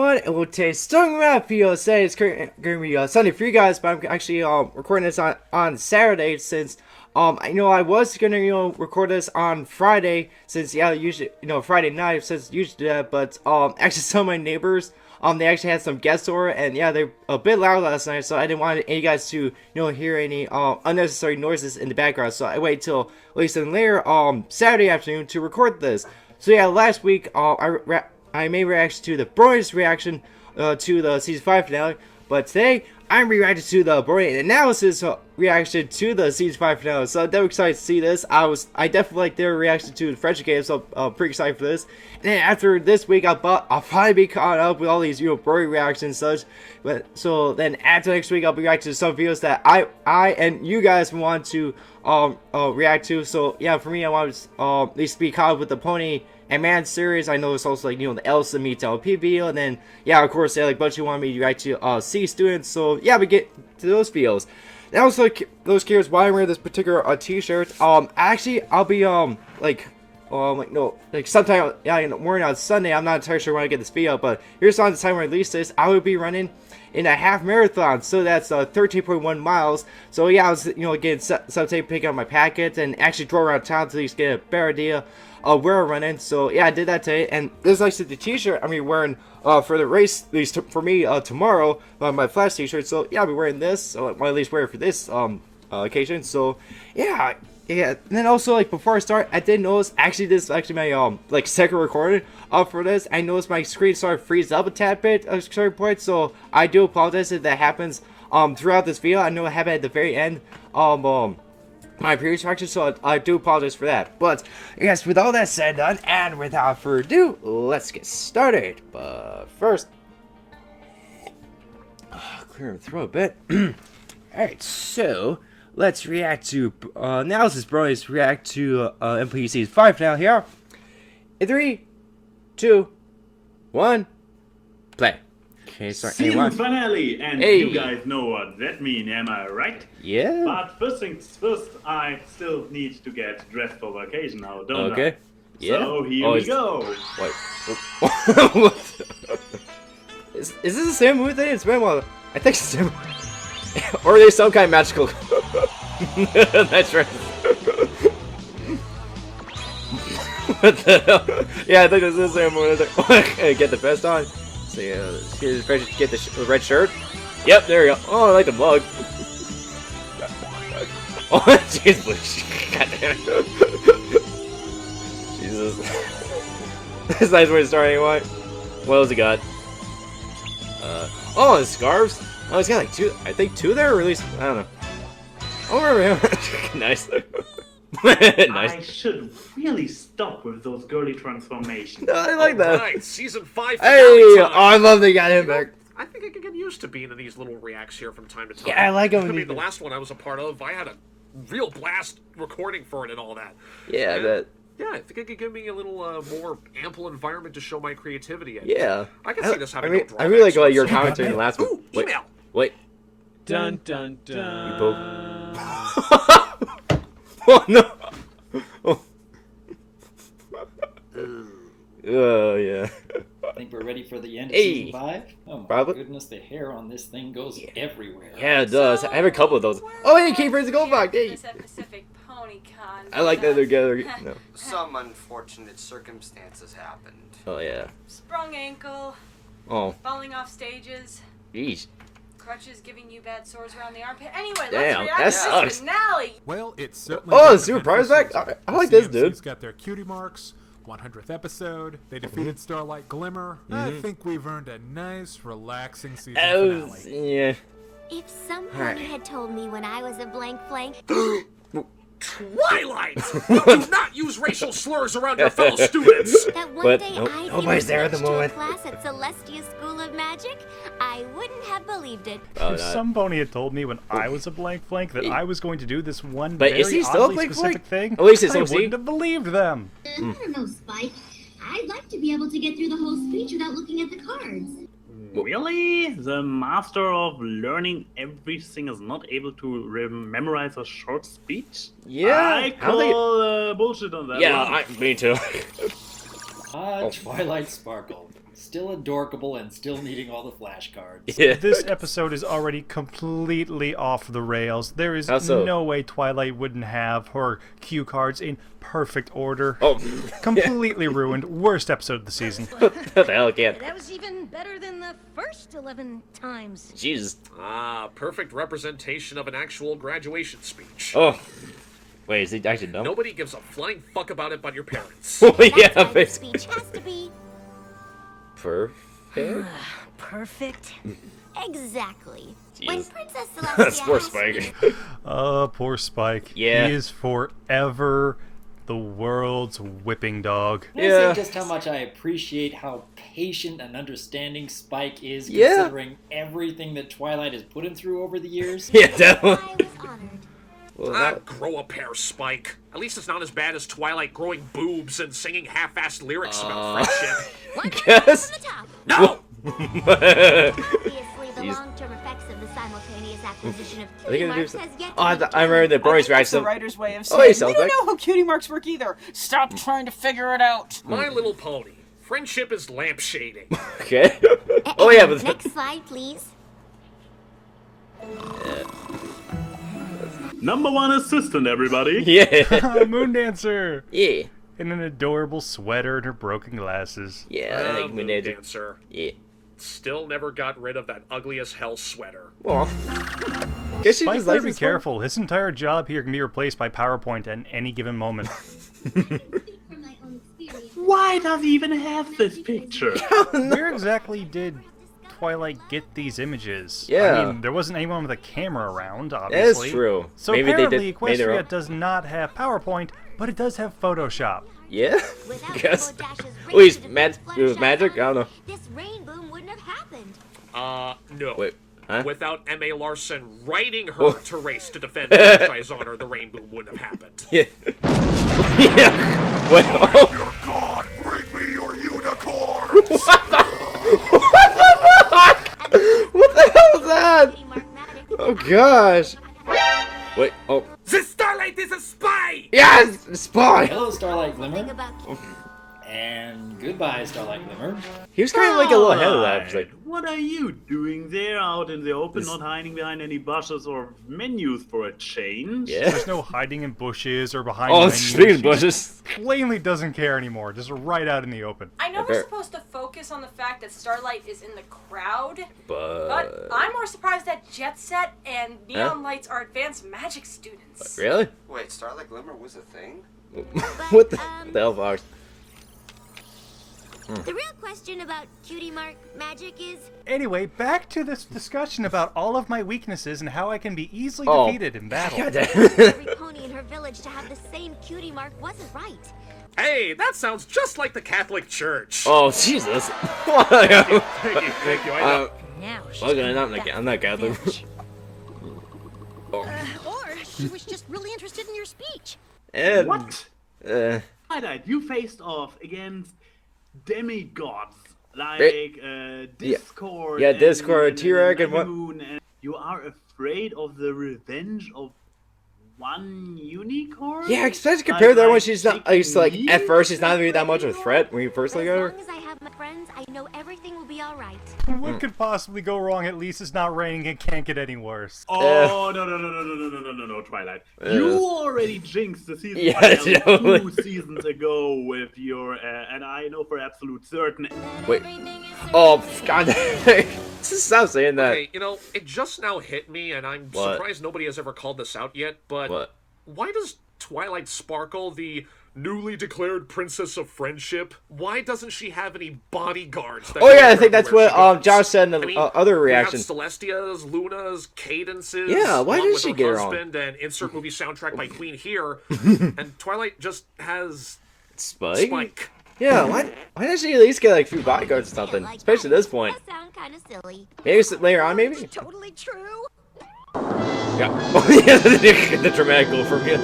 everyone, and we'll take Stormlight video. Say it's going to be Sunday for you guys, but I'm actually recording this on Saturday since I know I was gonna record this on Friday since usually Friday night since usually do that, but actually some of my neighbors they actually had some guests over, and yeah, they're a bit loud last night, so I didn't want you guys to hear any unnecessary noises in the background, so I waited till at least later Saturday afternoon to record this. So yeah, last week I made reaction to the Bronies reaction to the season 5 finale, but today I'm reacting to the Bronies analysis reaction to the season 5 finale. So I'm definitely excited to see this. I definitely like their reaction to the French game, so I'm pretty excited for this. And then after this week, I'll probably be caught up with all these Brony reactions and such. But so then after next week, I'll be reacting to some videos that I and you guys want to react to. So yeah, for me, I want to at least be caught up with the Pony and Man series. I know it's also like the Elsa meets MLP video, and then yeah, of course, like bunch of you want me to react to C students. So yeah, we get to those videos. And also, those curious why I'm wearing this particular t-shirt. Actually, I'll be sometime wearing on Sunday. I'm not entirely sure when I get this video, but here's on the time when I release this. I will be running in a half marathon, so that's 13.1 miles. So yeah, I was getting sometime picking up my packets and actually drove around town to at least get a better idea of where I'm running. So yeah, I did that today, and this is actually the t-shirt I'm wearing for the race, at least for me tomorrow, my Flash t-shirt. So yeah, I'll be wearing this, so I'll at least wear it for this occasion. So yeah. And then also, before I start, I did notice, actually, this is actually my, second recording for this. I noticed my screen started to freeze up a tad bit at a certain point, so I do apologize if that happens, throughout this video. I know it happened at the very end of, my previous reaction, so I do apologize for that. But, yes, with all that said and done, and without further ado, let's get started. But first, clear my throat a bit. Alright, so let's react to Analyst Bronies react to MLP Season 5 now here. In 3, 2, 1, play. Okay, sorry. Season finale, and you guys know what that means, am I right? Yeah. But first things first, I still need to get dressed for vacation now, don't I? Okay. Yeah. So here we go. Wait. Is this the same movie thing? It's been a while. I think it's the same. Or are they some kind of magical? That's right. What the hell? Yeah, I think this is the same one. Get the vest on. So yeah, get the red shirt. Yep, there we go. Oh, I like the mug. Oh, jeez, God damn it. Jesus. That's a nice way to start anyway. What else he got? Oh, his scarves. Oh, he's got like two. I think two there, or at least I don't know. Oh, remember him. Nice. Nice. I should really stop with those girly transformations. No, I like that. Right, season 5. Hey, oh, I love they got him back. I think I could get used to being in these little reacts here from time to time. Yeah, I like them. I mean, the last one I was a part of, I had a real blast recording for it and all that. Yeah, I bet. Yeah, I think it could give me a little more ample environment to show my creativity. Yeah. I can see this having no drawbacks. I really like your commentary in the last one. Ooh, email. Wait. Dun dun dun. You both. Oh no. Oh yeah. I think we're ready for the end of Hey. season 5. Oh my Probably. goodness, the hair on this thing goes everywhere. Yeah, it does. I have a couple of those. Oh, hey, Kate Fraser Goldbach. Hey. Pacific Pony Con. I like that they're together. No. Some unfortunate circumstances happened. Oh yeah. Sprung ankle, Oh. falling off stages, Jeez. crutches giving you bad sores around the armpit. Anyway, Damn, let's react that to sucks. this finale. Well, it's certainly. Oh, the been Super an Prize eventful back? season. I like this, CMC's dude. got their cutie marks. 100th episode. They defeated Starlight Glimmer. I think we've earned a nice, relaxing season finale. Yeah. If someone Alright. had told me when I was a blank, Twilight! You do not use racial slurs around your fellow students! that one But day nope, I'd nobody's be there at the switched to a moment. class at Celestia School of Magic, I wouldn't have believed it. Oh, If some pony had told me when I was a blank that I was going to do this one But very is he still a oddly blank specific thing, At least it's I OC. wouldn't have believed them. I don't know, Spike. I'd like to be able to get through the whole speech without looking at the cards. Really? The master of learning everything is not able to memorize a short speech? Yeah. I call bullshit on that Yeah, one. me too. Twilight Sparkle. Still adorkable and still needing all the flashcards. Yeah. This episode is already completely off the rails. There is How so? no way Twilight wouldn't have her cue cards in perfect order. Oh. Completely ruined. Worst episode of the season. What the hell, kid? That was even better than the first 11 times. Jesus. Ah, perfect representation of an actual graduation speech. Oh. Wait, is he actually dumb? Nobody gives a flying fuck about it but your parents. Oh, That's yeah, why the but... speech has to be Perfect? perfect. Exactly. Jeez. When Princess That's Celestia poor has Spike. Poor Spike. Yeah. He is forever the world's whipping dog. Can I Yeah. say just how much I appreciate how patient and understanding Spike is, Yeah. considering everything that Twilight has put him through over the years? Yeah, definitely. I was honored. Well, Ah, that... grow a pair, Spike. At least it's not as bad as Twilight growing boobs and singing half-assed lyrics about friendship. One more Yes. from the top. No! Obviously, the Jeez. long-term effects of the simultaneous acquisition of Are they cutie gonna do marks some... has yet to Oh, be I remember the I Bronies think that's reaction. the writer's way of Oh, saying, hey, we South don't Park. know how cutie marks work either. Stop trying to figure it out. My Little Pony. Friendship is lampshading. Okay. Oh, yeah, but... Next slide, please. Number one assistant, everybody. Yeah. Moon Dancer! Yeah. In an adorable sweater and her broken glasses. Yeah, I think we Moon need to... Dancer. Yeah. Still never got rid of that ugly as hell sweater. Well... Guess she Spike just better likes be this one. careful. His entire job here can be replaced by PowerPoint at any given moment. From my own experience. Why does he even have this picture? Where exactly did Twilight get these images? Yeah. I mean, there wasn't anyone with a camera around, That obviously. is true. So Maybe they apparently did made their own. Equestria does not have PowerPoint, but it does have Photoshop. Yeah? Without Guess. Rainbow Dash's At least race to mag defeat it was Fluttershy magic? I Island, don't know. This rain boom wouldn't have happened. No. Wait. Huh? Without M.A. Larson writing her Oh. to race to defend franchise honor, the rainbow wouldn't have happened. Yeah. Yeah. Wait. Oh. Your god, bring me your unicorn! What the hell is that? Cutie mark magic. Oh gosh. Wait. Oh. The Starlight is a spy! Yes. Spy. Hello, Starlight Thing Glimmer. about And goodbye, Starlight Glimmer. He was kind of like a little ahead of that. He's like, What are you doing there out in the open, not hiding behind any bushes or menus for a change? yeah. There's no hiding in bushes or behind Oh, menus. speaking of She bushes. plainly doesn't care anymore. Just right out in the open. I know Okay. we're supposed to focus on the fact that Starlight is in the crowd, but But I'm more surprised that Jet Set and Neon Lights are advanced magic students. really? Wait, Starlight Glimmer was a thing? What the hell, Fox? the real question about cutie mark magic is Anyway, back to this discussion about all of my weaknesses and how I can be easily Oh. defeated in battle. God damn. every pony in her village to have the same cutie mark wasn't right. Hey, that sounds just like the Catholic Church. Oh Jesus. Thank you. I know. Now she's Okay, coming I'm not Catholic. village. Oh. Or she was just really interested in your speech. And, What? Uh, Twilight, you faced off against demigods like Discord. Yeah, Discord, T-Rex, and what- Moon, and you are afraid of the revenge of one unicorn? yeah, especially compared to that Like one, she's not. I used to like taking at me first, she's not as really that much of a predator? threat when you first But look as at long her. as I have my friends, I know everything will be all right. What could possibly go wrong? At least it's not raining. It can't get any worse. Oh, no, Twilight. You already jinxed the season Yeah, finale totally. 2 seasons ago with your, and I know for absolute certain. Wait. Oh God! Stop saying that. Okay, you know, it just now hit me, and I'm What? surprised nobody has ever called this out yet, but What? why does Twilight Sparkle, the newly declared princess of friendship, why doesn't she have any bodyguards? That Oh go yeah, I with think her that's where what she goes? Josh said in the I mean, other we have reaction. Celestia's, Luna's, Cadence's. Yeah, why along did with she her get her on? husband, and insert movie soundtrack by Queen here, and Twilight just has Spike? Spike. Yeah, why didn't she at least get like a few bodyguards or something? Like Especially that. at this point. That sound kind of silly. Maybe later on, maybe. Totally true. Yeah. Oh yeah, the dramatic goal from you.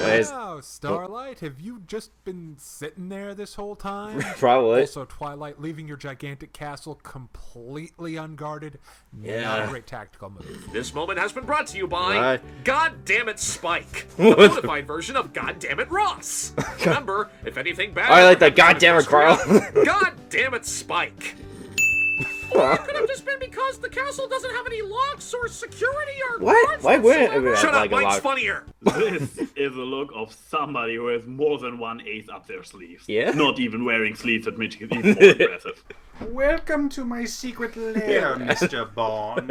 Nice. Oh, So, Starlight, have you just been sitting there this whole time? Probably. Also, Twilight, leaving your gigantic castle completely unguarded. Yeah. Not a great tactical move. This moment has been brought to you by Right. God Damn It Spike, the modified version of God Damn It Ross. Remember, if anything bad. I like that. God damn it, Carl. God Damn It Spike. Or it could have just been because the castle doesn't have any locks or security or What? guards Why wouldn't it whatsoever. have Shut up, like a Mike's lock? funnier. This is the look of somebody who has more than one ace up their sleeves. Yeah? Not even wearing sleeves that make it even more impressive. Welcome to my secret lair, Mr. Bond.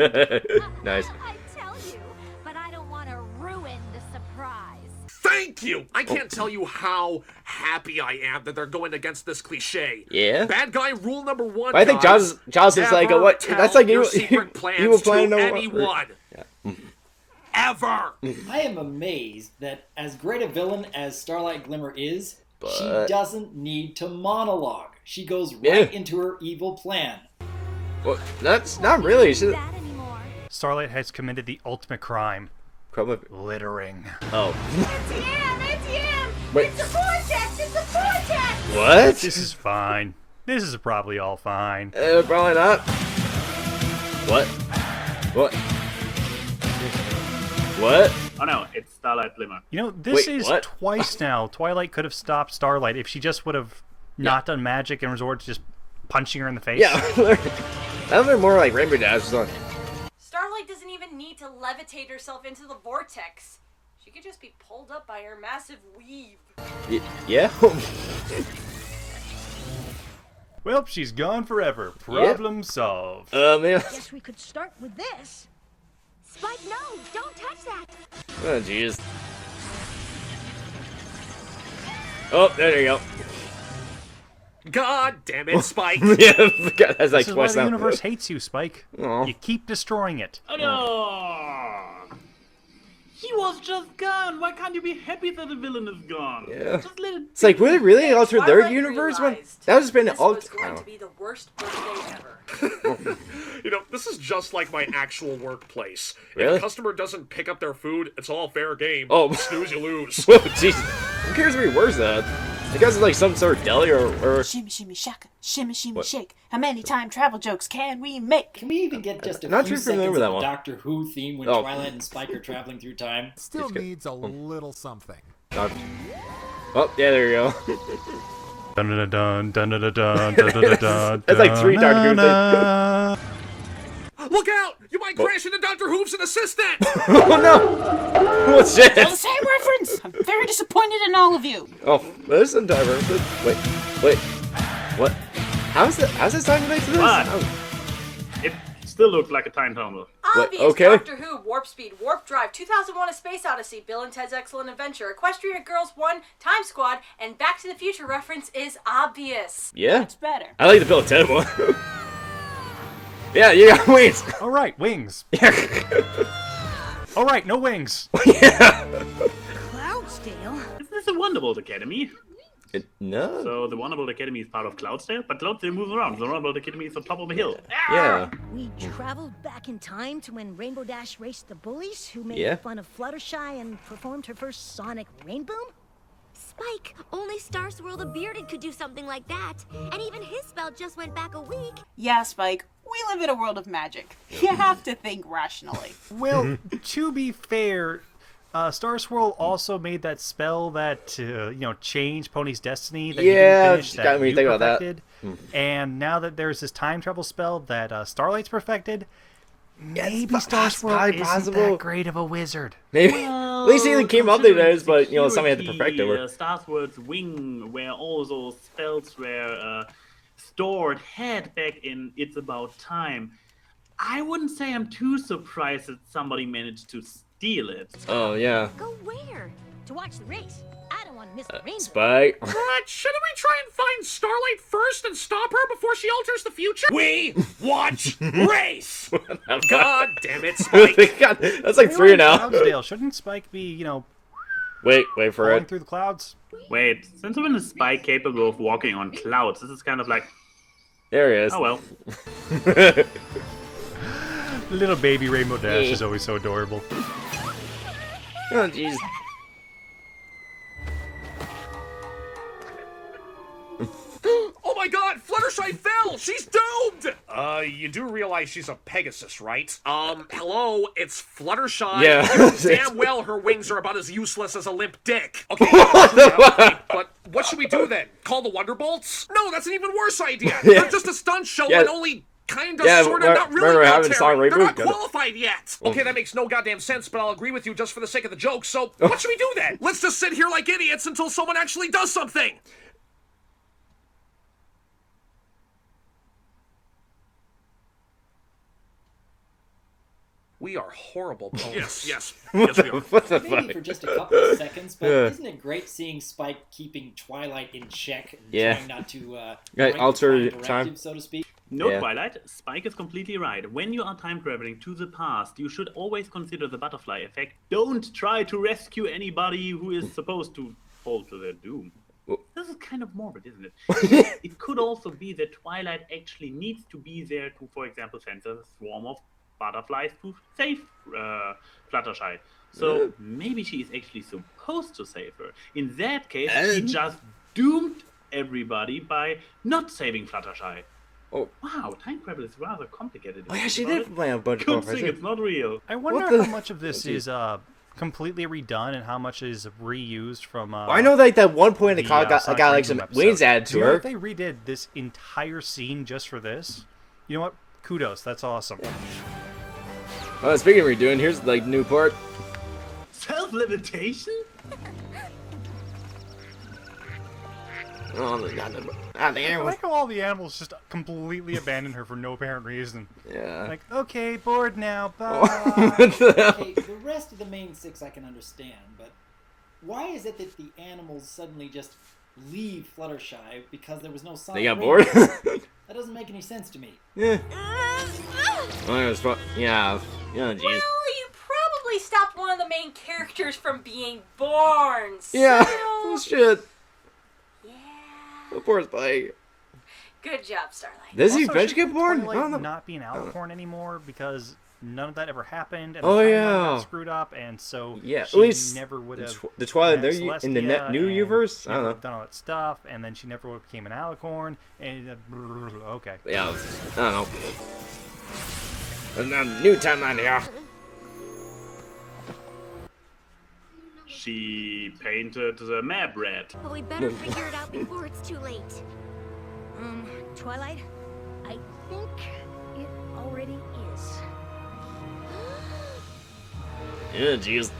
Nice. I tell you, but I don't want to ruin the surprise. Thank you! I can't tell you how happy I am that they're going against this cliche. Yeah? Bad guy rule number one. I think guys, John's is like a never what? tell That's like your you. secret plans You were to planning on anyone. Ever. I am amazed that as great a villain as Starlight Glimmer is, she But- doesn't need to monologue. She goes right Yeah. into her evil plan. Well, that's not really. She's That anymore. Starlight has committed the ultimate crime. probably. Littering. Oh. It's him! It's him! Wait. It's a vortex! It's a vortex! What? This is fine. This is probably all fine. Probably not. What? What? What? Oh no, it's Starlight Glimmer. You know, this Wait, is what? twice now. Twilight could have stopped Starlight if she just would have not done magic and resorted to just punching her in the face. Yeah. That would be more like Rainbow Dash or something. Starlight doesn't even need to levitate herself into the vortex. She could just be pulled up by her massive weave. Yeah. Well, she's gone forever. Problem solved. Yeah. Guess we could start with this. Spike, no! Don't touch that! Oh, jeez. Oh, there you go. God damn it, Spike. Yeah, that's like This is why twice the now. universe hates you, Spike. Aw. You keep destroying it. Oh no! He was just gone. Why can't you be happy that the villain is gone? Yeah. Just let it. It's like, would it really alter their Twilight universe? When realized that would just been this all. was going to be the worst birthday ever. You know, this is just like my actual workplace. If Really? a customer doesn't pick up their food, it's all fair game. Oh. Snooze, you lose. Whoa, jeez. Who cares where he works at? You guys are like some sort of deli or Shimmy, shimmy, shaka. Shimmy, shimmy, What? shake. How many time travel jokes can we make? Can we even get just a Not few too familiar seconds with that of the one. Doctor Who theme when Oh. Twilight and Spike are traveling through time? Still good. needs a little something. Oh, yeah, there you go. Dun dun dun dun dun dun dun dun dun. That's like 3 Doctor Who dun. Look out! You might crash into Dr. Who's an assistant! Oh no! What's Still the this? same reference! I'm very disappointed in all of you. Oh, there's some diver. Wait. What? How's this song related to this? What? Oh. It still looks like a time tunnel. Obvious. okay. Doctor Who, Warp Speed, Warp Drive, 2001: A Space Odyssey, Bill and Ted's Excellent Adventure, Equestria Girls 1, Time Squad, and Back to the Future reference is obvious. Yeah? That's better. I like the Bill and Ted one. Yeah, you got wings. All right, wings. Yeah. All right, no wings. Yeah. Cloudsdale? Is this a Wonderbolt Academy? No. So the Wonderbolt Academy is part of Cloudsdale, but Cloudsdale moves around. The Wonderbolt Academy is on top of a hill. Yeah. We traveled back in time to when Rainbow Dash raced the bullies who made Yeah. fun of Fluttershy and performed her first sonic rainboom? Spike, only Star Swirl the Bearded could do something like that. And even his spell just went back a week. Yeah, Spike. We live in a world of magic. You have to think rationally. Well, to be fair, Star Swirl also made that spell that changed Pony's destiny. That Yeah, you didn't finish, got me you thinking about that. perfected. And now that there's this time travel spell that Starlight's perfected, maybe Star Swirl probably isn't possible. that great of a wizard. Maybe. At least he came up Considering there, but somebody had to perfect security, it. Star Sword's wing, where all those spells were stored, had back in It's About Time. I wouldn't say I'm too surprised that somebody managed to steal it. Oh yeah. Go where? To watch the race. I don't want to miss the rainbow. Spike. But shouldn't we try and find Starlight first and stop her before she alters the future? We watch race! God damn it, Spike! God, that's like We're 3 in now. Cloudsdale. Shouldn't Spike be, Wait for falling it. through the clouds? Wait, since when is Spike capable of walking on clouds? This is kind of like, There he is. oh well. Little baby Rainbow Dash is always so adorable. Oh jeez. Fluttershy fell! She's doomed! You do realize she's a Pegasus, right? Hello, it's Fluttershy. Yeah. You know damn well her wings are about as useless as a limp dick. Okay, okay, but what should we do then? Call the Wonderbolts? No, that's an even worse idea. They're just a stunt show and only kinda, sorta, not really military. They're not qualified yet. Okay, that makes no goddamn sense, but I'll agree with you just for the sake of the joke. So, what should we do then? Let's just sit here like idiots until someone actually does something. We are horrible ponies. Yes, we are. What the Maybe fuck? for just a couple of seconds, but isn't it great seeing Spike keeping Twilight in check and trying not to alter time, time, so to speak? No, Twilight, Spike is completely right. When you are time traveling to the past, you should always consider the butterfly effect. Don't try to rescue anybody who is supposed to fall to their doom. This is kind of morbid, isn't it? It could also be that Twilight actually needs to be there to, for example, send a swarm of butterflies to save Fluttershy. So maybe she is actually supposed to save her. In that case, she just doomed everybody by not saving Fluttershy. Oh. Wow, time travel is rather complicated. Oh yeah, she did play a bunch of Good thing it's not real. I wonder how much of this is completely redone and how much is reused from. I know like that one point the car got like some wings added to her. If they redid this entire scene just for this, you know what? Kudos, that's awesome. Speaking of redoing, here's like new part. Self-levitation? Oh, I like how all the animals just completely abandon her for no apparent reason. Yeah. Like, okay, bored now, bye. Okay, the rest of the main six I can understand, but why is it that the animals suddenly just leave Fluttershy because there was no sign? They got bored? That doesn't make any sense to me. Yeah. Yeah. Yeah, jeez. Well, you probably stopped one of the main characters from being born. Yeah. So... Shit. Yeah. Oh, poor Spike. Good job, Starlight. Does he Also, eventually get born? Twilight I don't know. not be an Alicorn anymore because none of that ever happened. And Oh, the timeline yeah. got screwed up, and so Yeah, at she least never would have. the Twilight met in the Celestia, new and universe. she I don't never know. would've done all that stuff, and then she never would have became an Alicorn. And okay. Yeah, I don't know. And then new timeline here. She painted the map red. But we better figure it out before it's too late. Twilight, I think it already is. Yeah, jeez.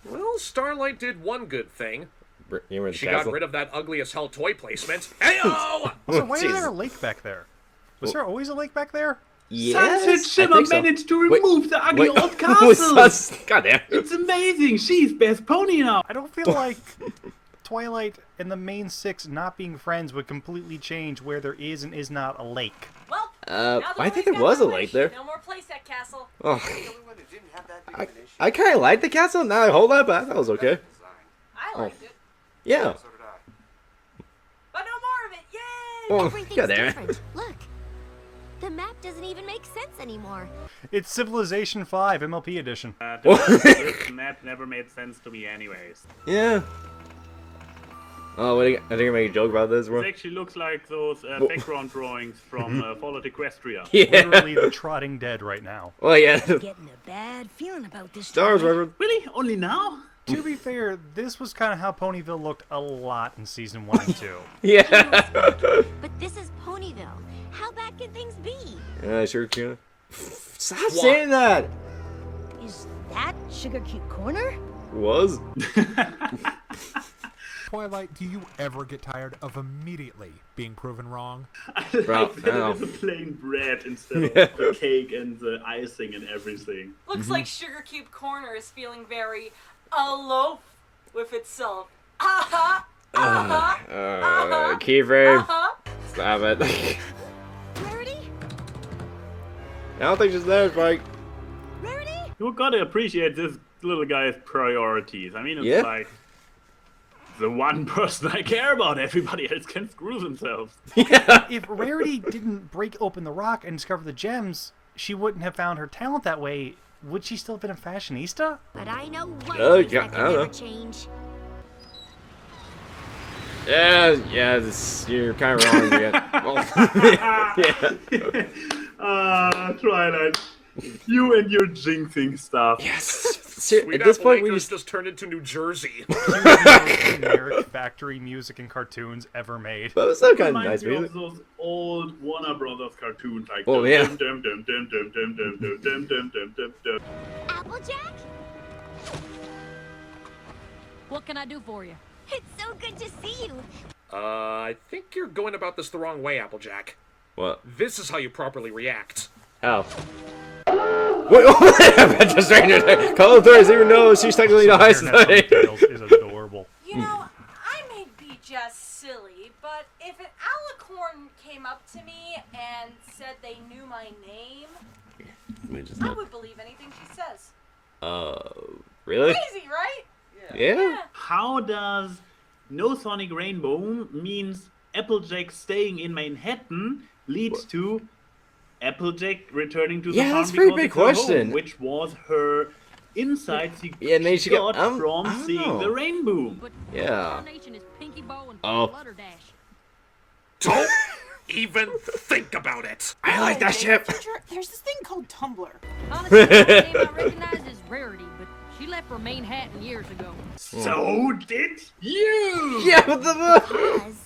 Well, Starlight did one good thing. She castle. got rid of that ugly as hell toy placement. Heyo! Also, why is there a lake back there? Was there always a lake back there? Yes, Sunset Shimmer so. managed to remove the ugly old Wait, castle. goddamn. It's amazing. She's best pony now. I don't feel like Twilight and the main six not being friends would completely change where there is and is not a lake. Well, now that I think we've there got was a the lake wish, there. No more playset castle. Oh. I kind of like the castle. Not a whole lot, but I thought it was okay. I liked it. Yeah. But no more of it. Yay! Oh, Everything's goddamn it. different. Look, the map doesn't even make sense anymore. It's Civilization 5 MLP edition. This map never made sense to me anyways. Yeah. Oh, I think I make a joke about this, bro. It actually looks like those background drawings from Fallout Equestria. Yeah. Literally the trotting dead right now. Well, yeah. Getting a bad feeling about this. Stars, Twilight. Reverend. Really? Only now? To be fair, this was kind of how Ponyville looked a lot in season 1 and 2. Yeah. But this is Ponyville. How bad can things be? Yeah, sure can. Stop saying that. Is that Sugar Cube Corner? Was. Twilight, do you ever get tired of immediately being proven wrong? Bro, Like that it's a plain bread instead of the cake and the icing and everything. Looks like Sugar Cube Corner is feeling very aloof with itself. Keyframe. Stop it. Rarity? I don't think she's there, Spike. Rarity? You gotta appreciate this little guy's priorities. I mean, it's like the one person I care about. Everybody else can screw themselves. Yeah. If Rarity didn't break open the rock and discover the gems, she wouldn't have found her talent that way. Would she still have been a fashionista? But I know one Oh, thing yeah, that I can don't never know. change. Yeah, you're kind of wrong again. Well, Twilight. You and your jinxing stuff. Yes. Sweet At this Apple point, we Acres just turned into New Jersey. Generic factory music and cartoons ever made. But it's still kind of Reminds nice me music. of those old Warner Brothers cartoons like Oh, yeah. Applejack? What can I do for you? It's so good to see you. I think you're going about this the wrong way, Applejack. What? This is how you properly react. How? Wait, I bet the stranger Call of Thorns, even though she's technically the highest Tails is adorable. You know, I may be just silly, but if an alicorn came up to me and said they knew my name, I would believe anything she says. Really? Crazy, right? Yeah. How does No Sonic Rainbow means Applejack staying in Manhattan leads to Applejack returning to the Yeah, farm that's a very because big it's her question. home, which was her insights Yeah, and then she got got- I from don't seeing know. the rainbow. But Yeah. Nation is Pinky Bow and Oh. Flutterdash. Don't even think about it. I like that ship. Teacher, there's this thing called Tumblr. Honestly, the name I recognize is Rarity, but she left for Manhattan years ago. So did you! Yeah, what the As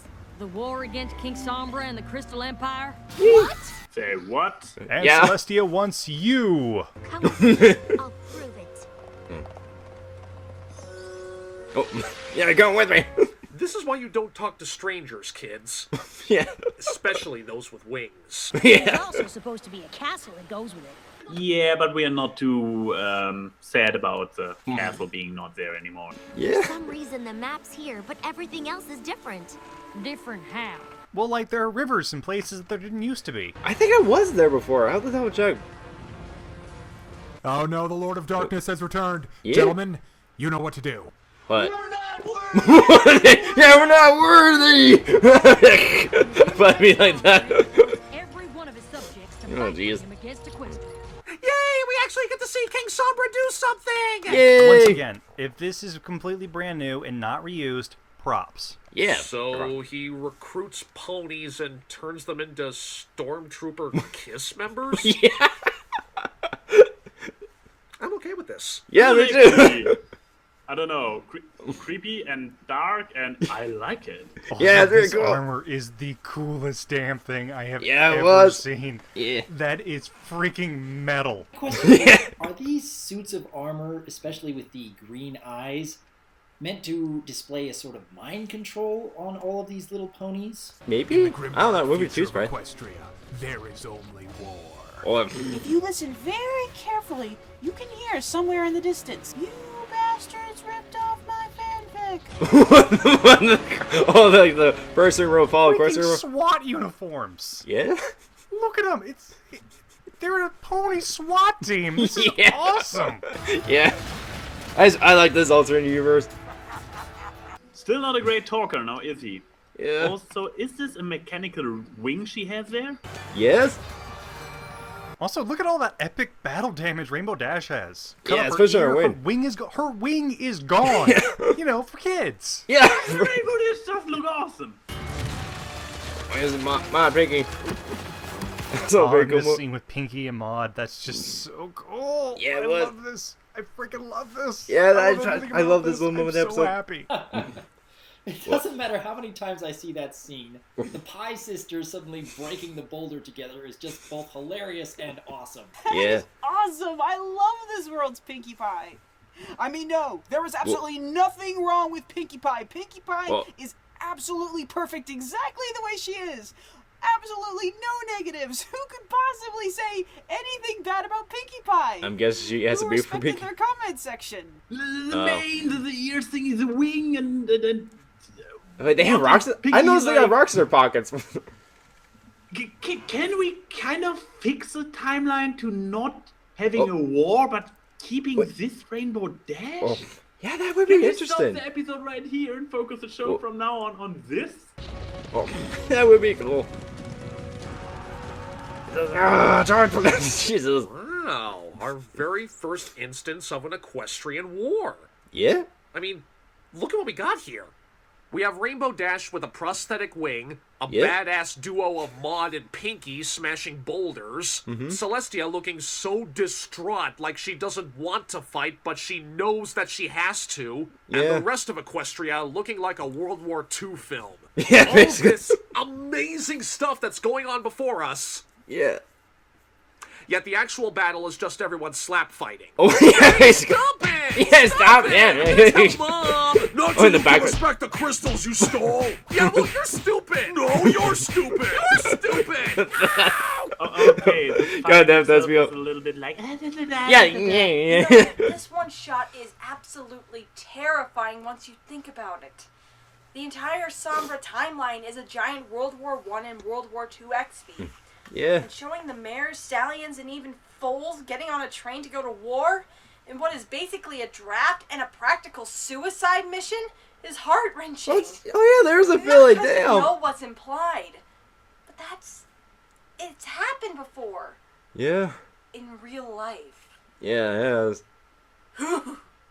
The war against King Sombra and the Crystal Empire? what? Say what? And Yeah. Celestia wants you. Come with me. I'll prove it. Oh, yeah, going with me. This is why you don't talk to strangers, kids. Yeah. Especially those with wings. There's Yeah. also supposed to be a castle that goes with it. Yeah, but we are not too sad about the castle being not there anymore. Yeah. For some reason the map's here, but everything else is different. Different how? Well, like there are rivers in places that there didn't used to be. I think I was there before. How the hell check? Oh no, the Lord of Darkness has returned. Yeah. Gentlemen, you know what to do. What? Yeah, we're not worthy. But I mean like that. Every one of his subjects to Oh, fight jeez. him against Equestria. Yay, we actually get to see King Sombra do something! Yay. Once again, if this is completely brand new and not reused, props. Yeah. So he recruits ponies and turns them into Stormtrooper KISS members? Yeah. I'm okay with this. Yeah, me too. Creepy. I don't know, creepy and dark, and I like it. Yeah, it's very this cool. armor is the coolest damn thing I have Yeah, it ever was. seen. Yeah. That is freaking metal. Question: Are these suits of armor, especially with the green eyes, meant to display a sort of mind control on all of these little ponies? Maybe? I Grim don't know. It would be future too of bright. Equestria, there is only war. Or, If you listen very carefully, you can hear somewhere in the distance, "You bastards ripped off my fanfic." oh, like the person row follow Freaking person row. SWAT uniforms. Yeah. Look at them. They're a pony SWAT team. This is Yeah. awesome. Yeah. I like this alternate universe. Still not a great talker now, is he? Yeah. Also, is this a mechanical wing she has there? Yes. Also, look at all that epic battle damage Rainbow Dash has. Yeah, Cut off especially her ear, wing. Her wing is her wing is gone. You know, for kids. Yeah. Rainbow, this stuff look awesome. Where's my Pinky? So Oh, very and cool. this scene with Pinky and Maud, that's just so cool. Yeah, it I was. love this. I freaking love this. Yeah, everything I about love this little I'm moment so episode. happy. It doesn't matter how many times I see that scene. The Pie Sisters suddenly breaking the boulder together is just both hilarious and awesome. Yeah. Awesome! I love this world's Pinkie Pie. I mean, no, there is absolutely nothing wrong with Pinkie Pie. Pinkie Pie Well- is absolutely perfect, exactly the way she is. Absolutely no negatives. Who could possibly say anything bad about Pinkie Pie? I'm guessing she has Who to be for respected Pinky. their comment section? The Oh. mane, the ears thing is a wing, and Wait, they have rocks. I Pinky, noticed they got like- rocks in their pockets. Can we kind of fix the timeline to not having Oh. a war, but keeping What? this Rainbow Dash? Oh. Yeah, that would Can be we stop interesting. the episode right here and focus the show Oh. from now on this? Oh, that would be cool. Ah, darn, Jesus. Wow, our very first instance of an equestrian war. Yeah. I mean, look at what we got here. We have Rainbow Dash with a prosthetic wing, a badass duo of Maud and Pinky smashing boulders, Celestia looking so distraught like she doesn't want to fight, but she knows that she has to, and the rest of Equestria looking like a World War II film. Yeah, all of this amazing stuff that's going on before us. Yeah. Yet the actual battle is just everyone slap fighting. Oh, yeah. Hey, stop it! Yeah, stop it! Yeah. Mom! Not till you can respect the crystals you stole! Yeah, well, you're stupid! No, you're stupid! You're stupid! Okay. Goddamn, that's me up. A little bit like. Yeah. You know, this one shot is absolutely terrifying once you think about it. The entire Sombra timeline is a giant World War I and World War II XP. Yeah. And showing the mares, stallions, and even foals getting on a train to go to war in what is basically a draft and a practical suicide mission is heart-wrenching. Oh yeah, there's a feeling. Because Damn. you know what's implied. But it's happened before. Yeah. In real life. Yeah, it has.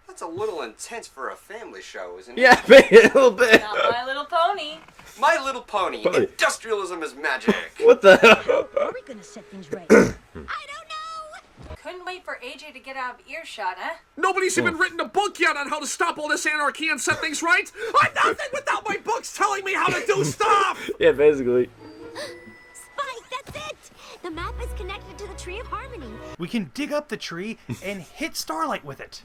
That's a little intense for a family show, isn't it? Yeah, maybe a little bit. Not My Little Pony. My Little Pony. Industrialism is magic. What the hell? How are we gonna set things right? I don't know. Couldn't wait for AJ to get out of earshot, huh? Nobody's even written a book yet on how to stop all this anarchy and set things right. I'm nothing without my books telling me how to do stuff. Yeah, basically. Spike, that's it! The map is connected to the Tree of Harmony. We can dig up the tree and hit Starlight with it.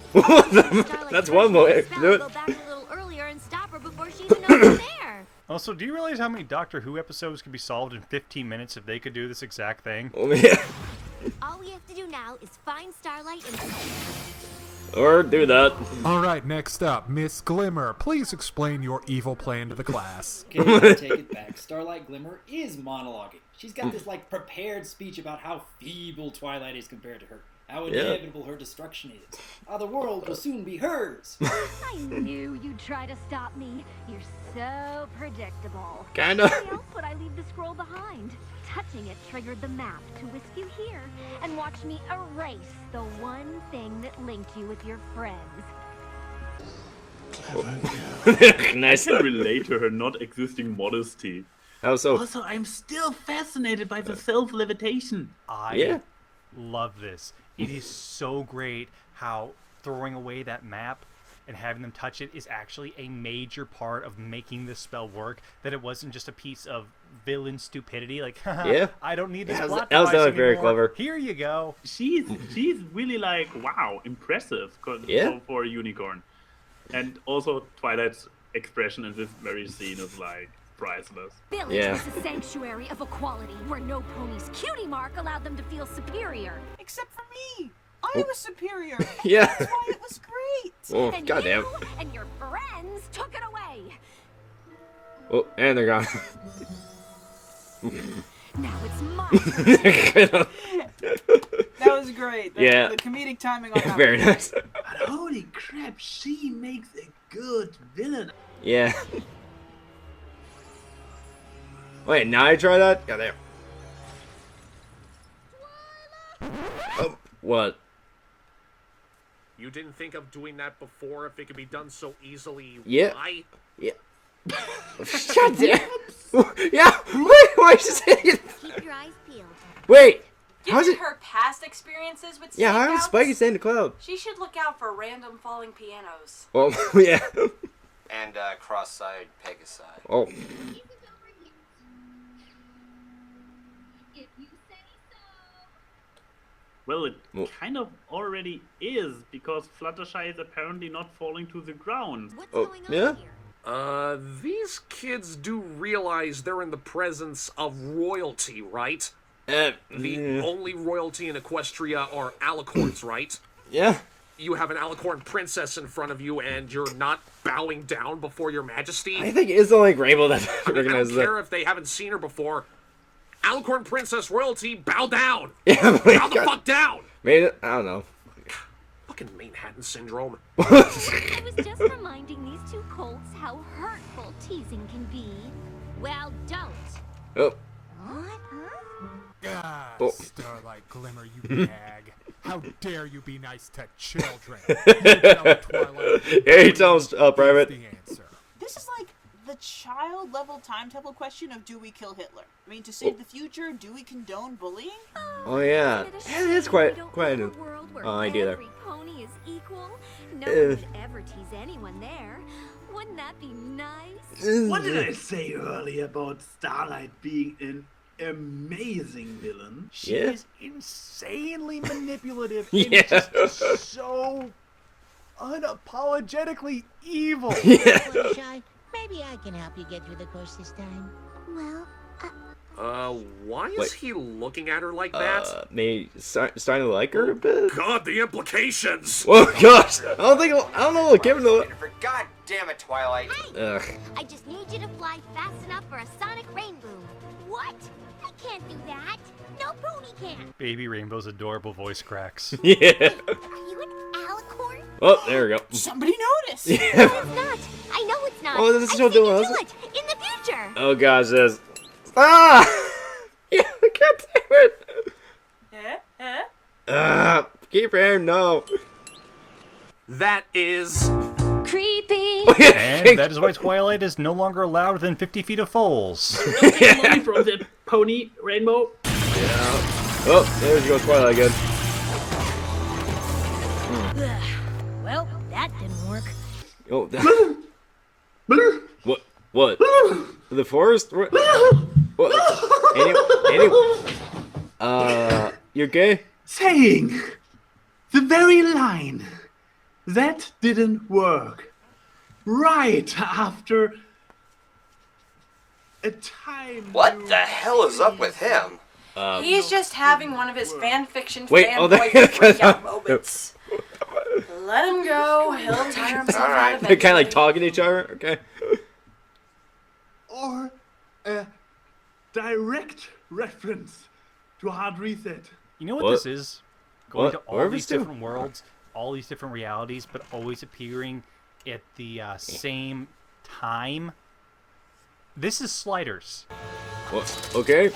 That's one way to do it. Go back a little earlier and stop her before she even knows it's there. Also, do you realize how many Doctor Who episodes could be solved in 15 minutes if they could do this exact thing? Oh, yeah. All we have to do now is find Starlight and... Or do that. Alright, next up, Miss Glimmer. Please explain your evil plan to the class. Okay, I take it back. Starlight Glimmer is monologuing. She's got this, prepared speech about how feeble Twilight is compared to her. How inevitable her destruction is. How the world will soon be hers. I knew you'd try to stop me. You're so predictable. Kinda. Why else would I leave the scroll behind? Touching it triggered the map to whisk you here and watch me erase the one thing that linked you with your friends. Nice. I can relate to her not existing modesty. How so? Also, I'm still fascinated by the self-levitation. I love this. It is so great how throwing away that map and having them touch it is actually a major part of making this spell work. That it wasn't just a piece of villain stupidity, like, I don't need this plot that was device very anymore. clever. Here you go. She's really like, wow, impressive for a unicorn. And also Twilight's expression in this very scene is like priceless. Village was a sanctuary of equality where no pony's cutie mark allowed them to feel superior. Except for me. I was superior. Yeah. That's why it was great. Oh, And goddamn. you and your friends took it away. Oh, and they're gone. Now it's my That was great. The comedic timing on that. Very nice. But holy crap, she makes a good villain. Yeah. Wait, now I try that? Goddamn. Oh, what? You didn't think of doing that before if it could be done so easily? Yeah. Why? Yeah. Shut down. Yeah. Wait, why is this idiot? Keep your eyes peeled. Wait. Given How's it? her past experiences with Yeah, how is stakeouts, Spikey stay in the cloud? she should look out for random falling pianos. Oh, yeah. And cross-eyed Pegasi. Oh. Well, it kind of already is, because Fluttershy is apparently not falling to the ground. What's going on here? These kids do realize they're in the presence of royalty, right? The only royalty in Equestria are alicorns, right? Yeah. You have an alicorn princess in front of you, and you're not bowing down before your majesty? I think it's only Rainbow that I recognizes don't care that. if they haven't seen her before. Alicorn princess royalty, bow down! Yeah, bow the fuck down! Made it? I don't know. Fucking Manhattan syndrome. I was just reminding these two colts how hurtful teasing can be. Well, don't. Oh. What? Ah, Oh. Starlight Glimmer, you nag. How dare you be nice to children? You tell Twilight. Yeah, he tells Private. The answer. This is like child-level timetable question of do we kill Hitler? I mean, to save the future, do we condone bullying? Oh yeah, yeah, it's quite a idea there. Every pony is equal. No one would ever tease anyone there. Wouldn't that be nice? What did I say earlier about Starlight being an amazing villain? She is insanely manipulative Yeah. and just so unapologetically evil. Fluttershy, maybe I can help you get through the course this time. Well, Why is he looking at her like that? Maybe starting to like her a bit. God, the implications! Oh gosh, I don't know. Given the. God damn it, Twilight. Ugh. I just need you to fly fast enough for a sonic rainbow. What? I can't do that. No pony can. Baby Rainbow's adorable voice cracks. Yeah. Are you an alicorn? Oh, there we go. Somebody noticed. Yeah. No, it's not. I know it's not. Oh, this is I've so seen you dumb, do it in the future. Oh gosh, this. Ah! Yeah, I can't do it. Keep your hair, no. That is... Creepy. And that is why Twilight is no longer allowed within 50 feet of foals. Money from the pony Rainbow. Yeah. Oh, there you go, Twilight again. Well, that didn't work. Oh, what? The forest? What? You're gay? Saying the very line that didn't work. Right after a time. What the hell is up with him? He's just having one of his fanfiction Wait, fanboy freak-out moments. Let him go. He'll tire himself out They're kind of like eventually. talking to each other, okay? Or a direct reference to a hard reset. You know what, What? this is? Going What? to all Whatever these it's doing. different worlds, all these different realities, but always appearing at the same time. This is Sliders. What? Okay.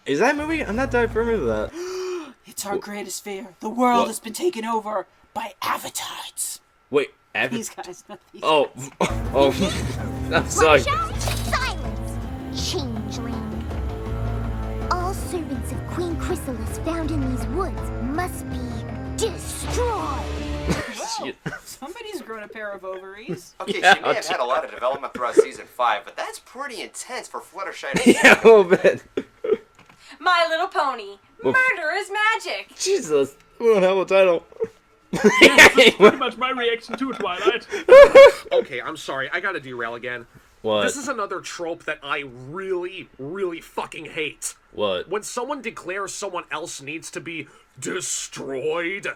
Is that a movie? I'm not that familiar with that. It's our greatest fear. The world What? has been taken over by avatars. Wait, These guys, not these Oh, guys. I'm sorry. Silence! Changeling. All servants of Queen Chrysalis found in these woods must be destroyed. Whoa, somebody's grown a pair of ovaries. Okay, Yeah, she may have had a lot of development throughout season 5, but that's pretty intense for Fluttershy to Yeah, a little bit. My Little Pony. Murder is magic. Jesus, we don't have a title. Pretty much my reaction to Twilight. Okay, I'm sorry, I gotta derail again. What? This is another trope that I really, really fucking hate. What? When someone declares someone else needs to be destroyed.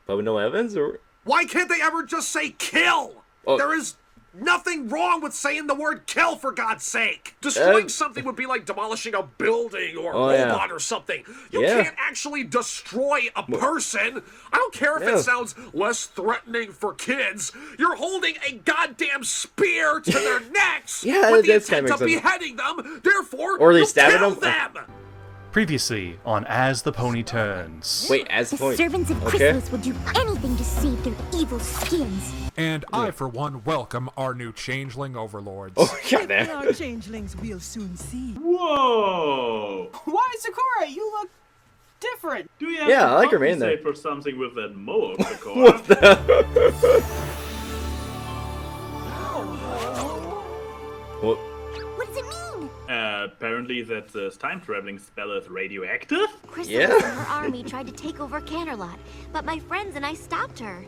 But with no evidence, or? Why can't they ever just say kill? Oh. There is nothing wrong with saying the word kill, for God's sake. Destroying something would be like demolishing a building or a robot or something. You can't actually destroy a person. I don't care if it sounds less threatening for kids. You're holding a goddamn spear to their necks with the that's kinda intent of makes sense. beheading them. Therefore, Or they you stabbing kill them. them. Previously on As the Pony Turns. Wait, as the The point. servants of Chrysalis will do anything to save their evil skins. And I, for one, welcome our new changeling overlords. Oh, goddamn. Our changelings we'll soon see. Whoa! Why, Sakura? You look different. Do you have Yeah, to I like her man compensate there. for something with that mohawk, Sakura? What the? What? What does it mean? Apparently that this time-traveling spell is radioactive? Chrysalis and her army tried to take over Canterlot, but my friends and I stopped her.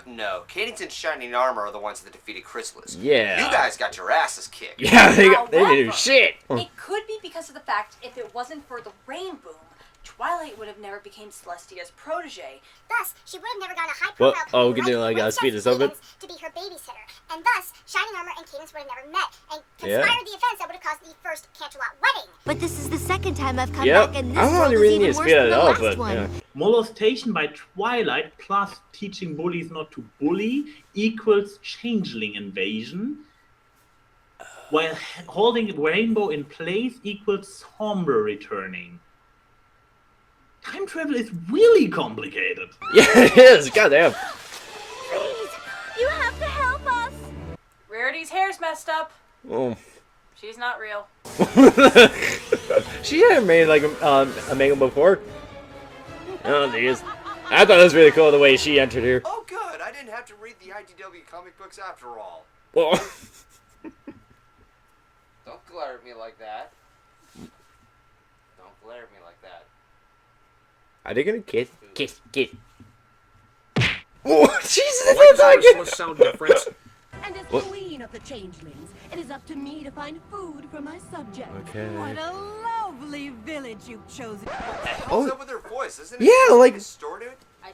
No. Caddington's Shining Armor are the ones that defeated Chrysalis. Yeah. You guys got your asses kicked. Yeah, they didn't do However, shit. It could be because of the fact if it wasn't for the rain boom, Twilight would have never became Celestia's protege. Thus, she would have never gotten a What? high-profile Oh, we can do like speed this up a bit. to be her babysitter, and thus, Shining Armor and Cadence would have never met, and Yeah. conspired the offense that would have caused the first Canterlot wedding. But this is the second time I've come Yep. back, and this I don't world really is need even to worse speed than it the up, last but one. yeah. Molestation by Twilight plus teaching bullies not to bully equals changeling invasion. While holding Rainbow in place equals Sombra returning. Time travel is really complicated. Yeah, it is. Goddamn. Please, you have to help us. Rarity's hair's messed up. Oh. She's not real. She hadn't made like a manga before. Oh jeez. I thought it was really cool the way she entered here. Oh, good. I didn't have to read the IDW comic books after all. Well. Don't glare at me like that. Don't glare at me like that. Are they gonna kiss? Oh, Jesus! Why does Ursula sound different? And as What? queen of the changelings, it is up to me to find food for my subjects. Okay. What a lovely village you've chosen. What the hell's up with her voice? Isn't it Yeah, like- distorted?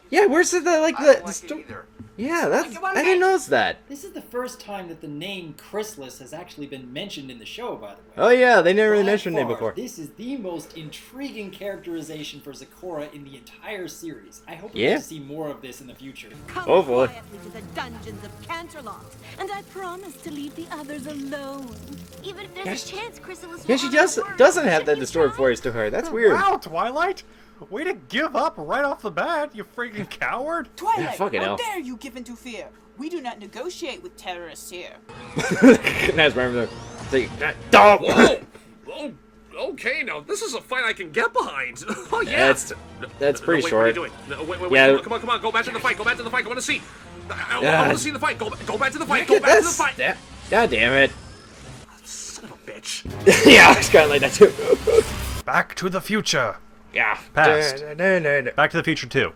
Yeah, where's the I don't like it either. Yeah, that's. I didn't notice that. This is the first time that the name Chrysalis has actually been mentioned in the show, by the way. Oh yeah, they never really By mentioned it far, before. This is the most intriguing characterization for Zecora in the entire series. I hope we Yeah. get to see more of this in the future. Come Hopefully. quietly to the dungeons of Canterlot, and I promise to leave the others alone. Even if there's Yeah, a she- chance Chrysalis will Yeah, she honor just the word, doesn't have shouldn't that we distorted try? voice to her. That's weird. Wow, Twilight! Way to give up right off the bat, you freaking coward! Twilight, Yeah, fucking how hell. dare you give in to fear? We do not negotiate with terrorists here. Nice, remember the dog. Whoa! Oh, okay, now this is a fight I can get behind. Oh yeah. That's pretty wait, short. What are you doing? No, wait, Yeah. come on, go back to the fight, I want to see. I Yeah. want to see the fight, go back to the fight, Yeah, go back to the that's- fight. God damn it. Son of a bitch. Yeah, I was kind of like that too. Back to the future. Yeah. Past. No. Back to the Future 2.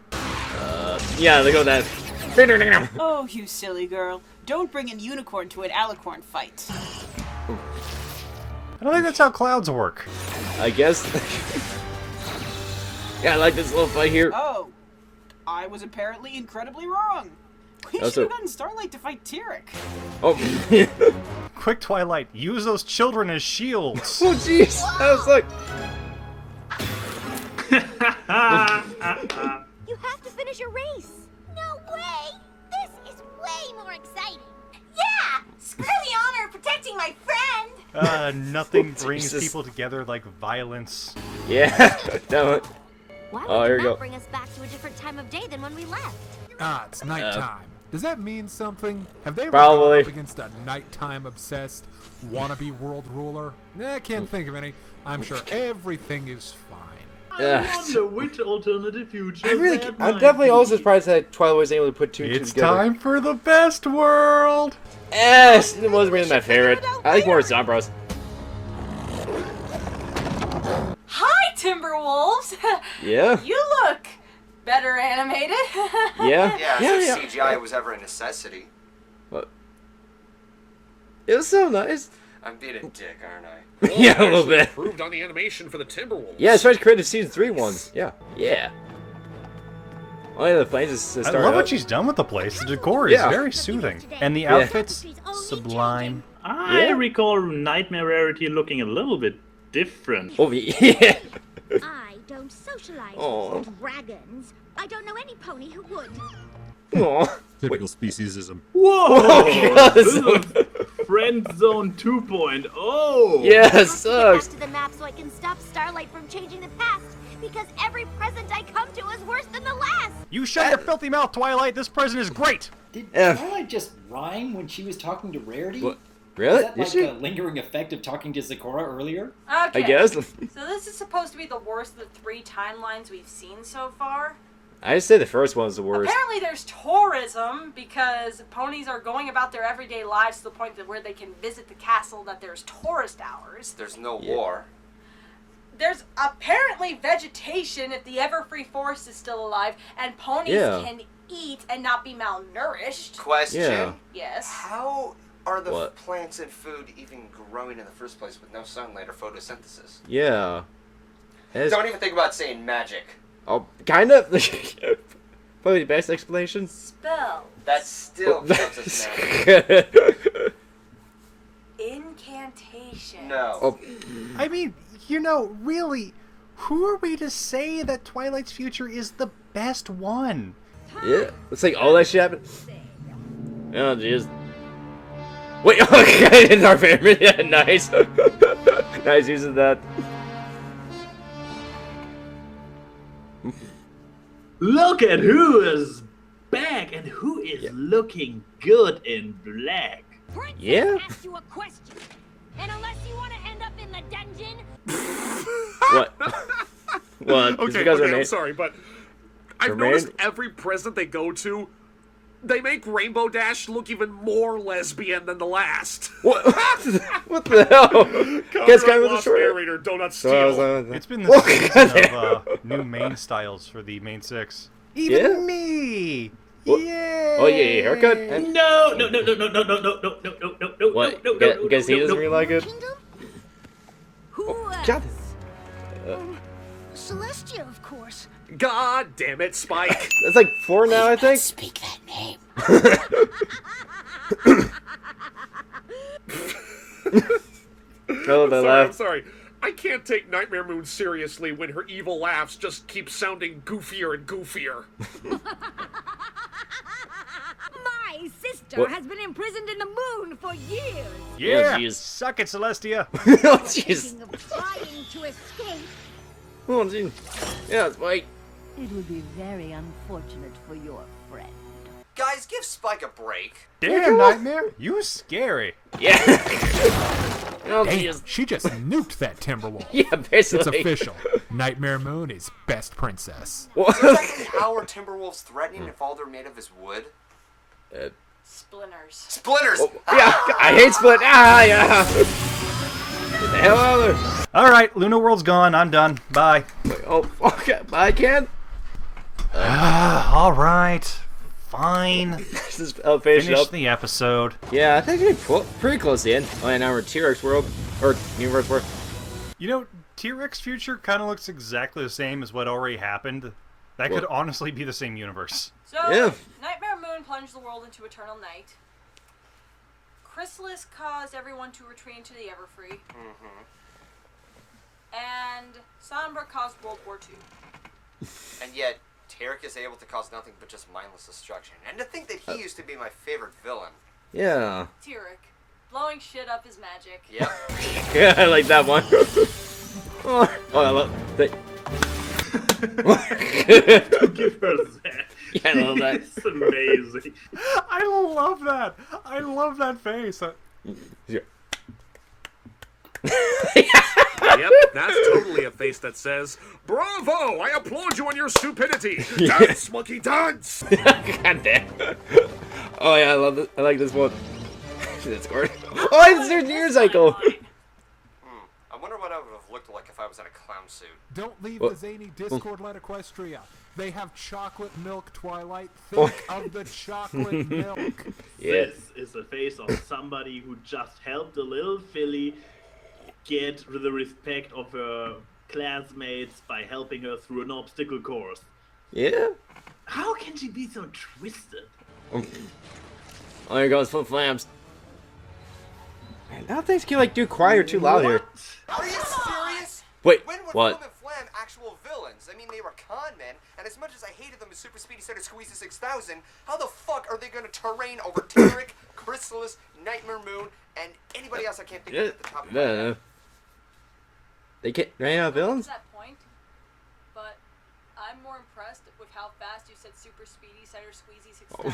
Yeah, look at that. Oh, you silly girl. Don't bring a unicorn to an alicorn fight. I don't think that's how clouds work. I guess. Yeah, I like this little fight here. Oh, I was apparently incredibly wrong. We should Also- have gotten Starlight to fight Tyrek. Oh. Quick, Twilight, use those children as shields. Oh jeez. I was like. You have to finish your race. No way! This is way more exciting. Yeah! Screw the honor of protecting my friend! Nothing brings Jesus. people together like violence. Yeah. Don't. Why Oh, would here the we map go. bring us back to a different time of day than when we left? Ah, it's nighttime. Does that mean something? Have they ever Probably. gone up against a nighttime obsessed wannabe world ruler? I can't think of any. I'm sure everything is fine. I wonder which alternative future I'm definitely also surprised that Twilight was able to put two and two It's together. time for the best world! Yes, it wasn't really my favorite. I like more Zombros. Hi, Timberwolves! Yeah. You look better animated. Yeah. Yeah, if CGI was ever a necessity. What? It was so nice. I'm being a dick, aren't I? Yeah, a little bit. Improved on the animation for the Timberwolves. Yeah, especially creative season 3 ones. Yeah. Yeah. Oh yeah, the planes is I started love out. what she's done with the place. The decor is Yeah. very soothing. And the Yeah. outfits, sublime. I Yeah. recall Nightmare Rarity looking a little bit different. Oh yeah. I don't socialize Aw. with dragons. I don't know any pony who would. Aw. Typical speciesism. Whoa! Oh, God, This so- is Friend Zone 2.0. Yeah, it I have sucks. to get back to the map so I can stop Starlight from changing the past. Because every present I come to is worse than the last. You shut your filthy mouth, Twilight. This present is great. Did Yeah. Twilight just rhyme when she was talking to Rarity? What? Is Really? that Did like she? a lingering effect of talking to Zecora earlier? Okay. I guess. So this is supposed to be the worst of the 3 timelines we've seen so far. I'd say the first one was the worst. Apparently there's tourism because ponies are going about their everyday lives to the point that where they can visit the castle that there's tourist hours. There's no war. There's apparently vegetation if the Everfree Forest is still alive, and ponies Yeah. can eat and not be malnourished. Question. Yeah. Yes. How are the What? plants and food even growing in the first place with no sunlight or photosynthesis? Yeah. It's- Don't even think about saying magic. Oh, kind of. Probably the best explanation. Spell. That still counts as magic. Incantation. No. Oh, I mean, really, who are we to say that Twilight's future is the best one? yeah. It's like all that shit happened. Oh, jeez. Wait, okay, it's our favorite. Yeah, nice. Nice using that. Look at who is back and who is looking good in black. Yeah. Ask you a question. And unless you want to end up in the dungeon... What? What? Okay, I'm sorry, but I've noticed every prison they go to, they make Rainbow Dash look even more lesbian than the last. What? What the hell? Guess guy with a short narrator, donut steal. It's been the season of new main styles for the main 6. Even me. Yeah. Oh yeah, haircut. No. What? Guess he doesn't really like it. Who else? God. Celestia, of course. God damn it, Spike. That's like 4 now, I think. Speak that name. I'm sorry. I can't take Nightmare Moon seriously when her evil laughs just keep sounding goofier and goofier. My sister has been imprisoned in the moon for years. Yeah. Oh, Suck it, Celestia. Oh jeez. Thinking of trying to escape. Oh jeez. Yeah, Spike. It would be very unfortunate for your friend. Guys, give Spike a break. Damn, Nightmare. You scary. Yeah. Oh, Hey, she just nuked that Timberwolf. Yeah, basically. It's official. Nightmare Moon is best princess. Exactly how are Timberwolves threatening if all they're made of is wood? Splinters. Splinters! Oh, yeah, I hate Split. Ah, yeah. Get the hell out of there. All right, Luna World's gone. I'm done. Bye. Oh, okay. I can't. All right. Fine. Finish Finish the episode. Yeah, I think we're pretty close to the end. Oh, and now we're T-Rex World. Or Universe World. You know, T-Rex future kind of looks exactly the same as what already happened. That could honestly be the same universe. So, Nightmare Moon plunged the world into eternal night. Chrysalis caused everyone to retreat into the Everfree. And Sombra caused World War II. And yet, Tarek is able to cause nothing but just mindless destruction. And to think that he used to be my favorite villain. Yeah. Tarek. Blowing shit up is magic. Yep. Yeah, I like that one. Oh, I love that. Give her that. Yeah, I love that. It's amazing. I love that. I love that face. Yeah. Yep, that's totally a face that says, "Bravo! I applaud you on your stupidity. Dance, monkey, dance!" God damn. Oh yeah, I love this. I like this one. That's great. Oh, it's their year cycle. I wonder what I would have looked like if I was in a clown suit. Don't leave the zany Discord let Equestria. They have chocolate milk, Twilight. Think of the chocolate milk. Yeah. This is the face of somebody who just helped a little filly get the respect of her classmates by helping her through an obstacle course. Yeah. How can she be so twisted? Oh, here goes Flip Flams. Man, now things can like do quiet or too loud here. Are you serious? Wait, when were what? Flim and Flam actual villains? I mean, they were con men, and as much as I hated them as Super Speedy Center Squeezy 6000, how the fuck are they going to terrain over Tarek, Chrysalis, Nightmare Moon, and anybody else I can't think of at the top of my head? They can't ran out of villains? That point, but I'm more impressed with how fast you said Super Speedy Center Squeezy 6000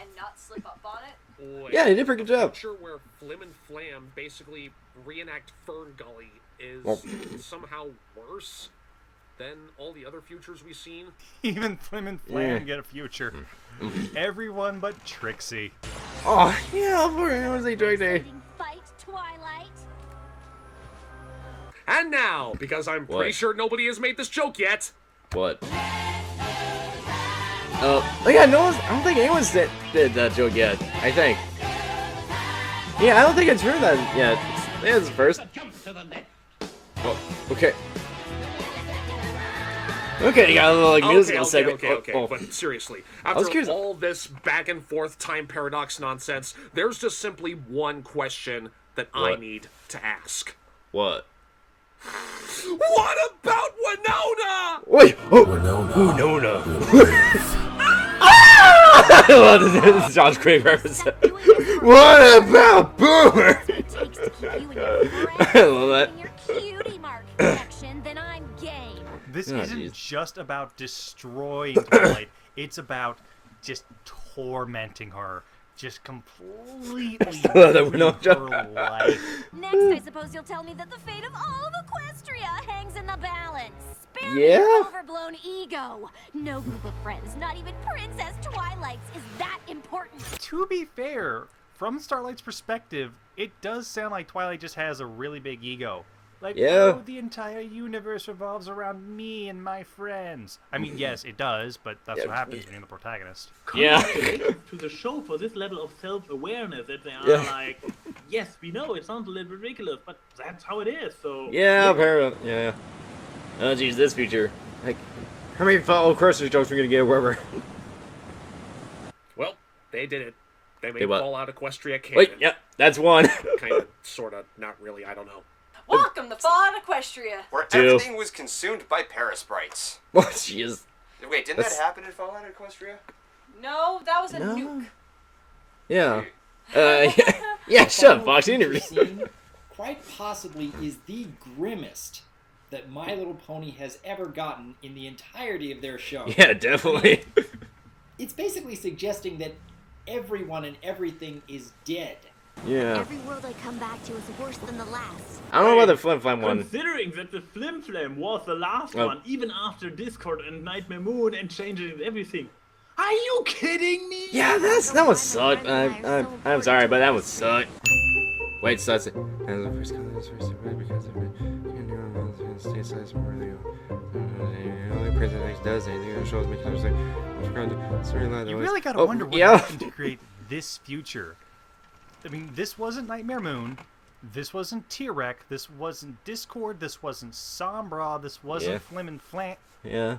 and not slip up on it. Wait, Yeah, they did a pretty good job. The picture where Flim and Flam basically reenact Fern Gully is somehow worse than all the other futures we've seen. Even Flim and Flam get a future. Everyone but Trixie. Oh, yeah, what was they doing there? Fight, Twilight. And now, because I'm pretty sure nobody has made this joke yet. What? Oh yeah, no one's, I don't think anyone's did that joke yet. I think. Yeah, I don't think it's heard that yet. Yeah, it's first. Oh, okay. Okay, you got a little like musical segment. Okay, but seriously, after all this back and forth time paradox nonsense, there's just simply one question that I need to ask. What? What about Winona? Wait, Winona. I love this Josh Craig reference. What about Boomer? I love that. This isn't just about destroying Twilight. It's about just tormenting her just completely That ruined no her joke. life. Next, I suppose you'll tell me that the fate of all of Equestria hangs in the balance. Spare me Yeah? your overblown ego. No group of friends, not even Princess Twilight's, is that important. To be fair, from Starlight's perspective, it does sound like Twilight just has a really big ego. Like, Yeah. oh, the entire universe revolves around me and my friends. I mean, yes, it does, but that's what happens when you're the protagonist. Congratulations to the show for this level of self-awareness that they are like, yes, we know it sounds a little ridiculous, but that's how it is. So Yeah, apparently. Yeah. Oh, geez, this feature. Like, how many fellow Crushers jokes are we gonna get wherever? Well, they did it. They made They what? Fallout Equestria canon. Wait, yeah, that's one. Kind of, sort of, not really, I don't know. Welcome to Fallout Equestria. Where Two. everything was consumed by parasprites. Oh, jeez. Wait, didn't That's- that happen in Fallout Equestria? No, that was a No. nuke. Yeah. Yeah, shut up, Fox. You never. Scene quite possibly is the grimmest that My Little Pony has ever gotten in the entirety of their show. Yeah, definitely. It's basically suggesting that everyone and everything is dead. Yeah. Every world I come back to is worse than the last. I don't know about the Flim Flam one. Considering that the Flim Flam was the last Oh. one, even after Discord and Nightmare Moon and changing and everything. Are you kidding me? Yeah, that would suck. I'm sorry, but that would suck. Wait, so that's it. And the first color is first because of it. State size more the only president does anything that shows me because You really gotta wonder what happened to create this future. I mean, this wasn't Nightmare Moon. This wasn't T-Rex. This wasn't Discord. This wasn't Sombra. This wasn't Flim and Flam. Yeah.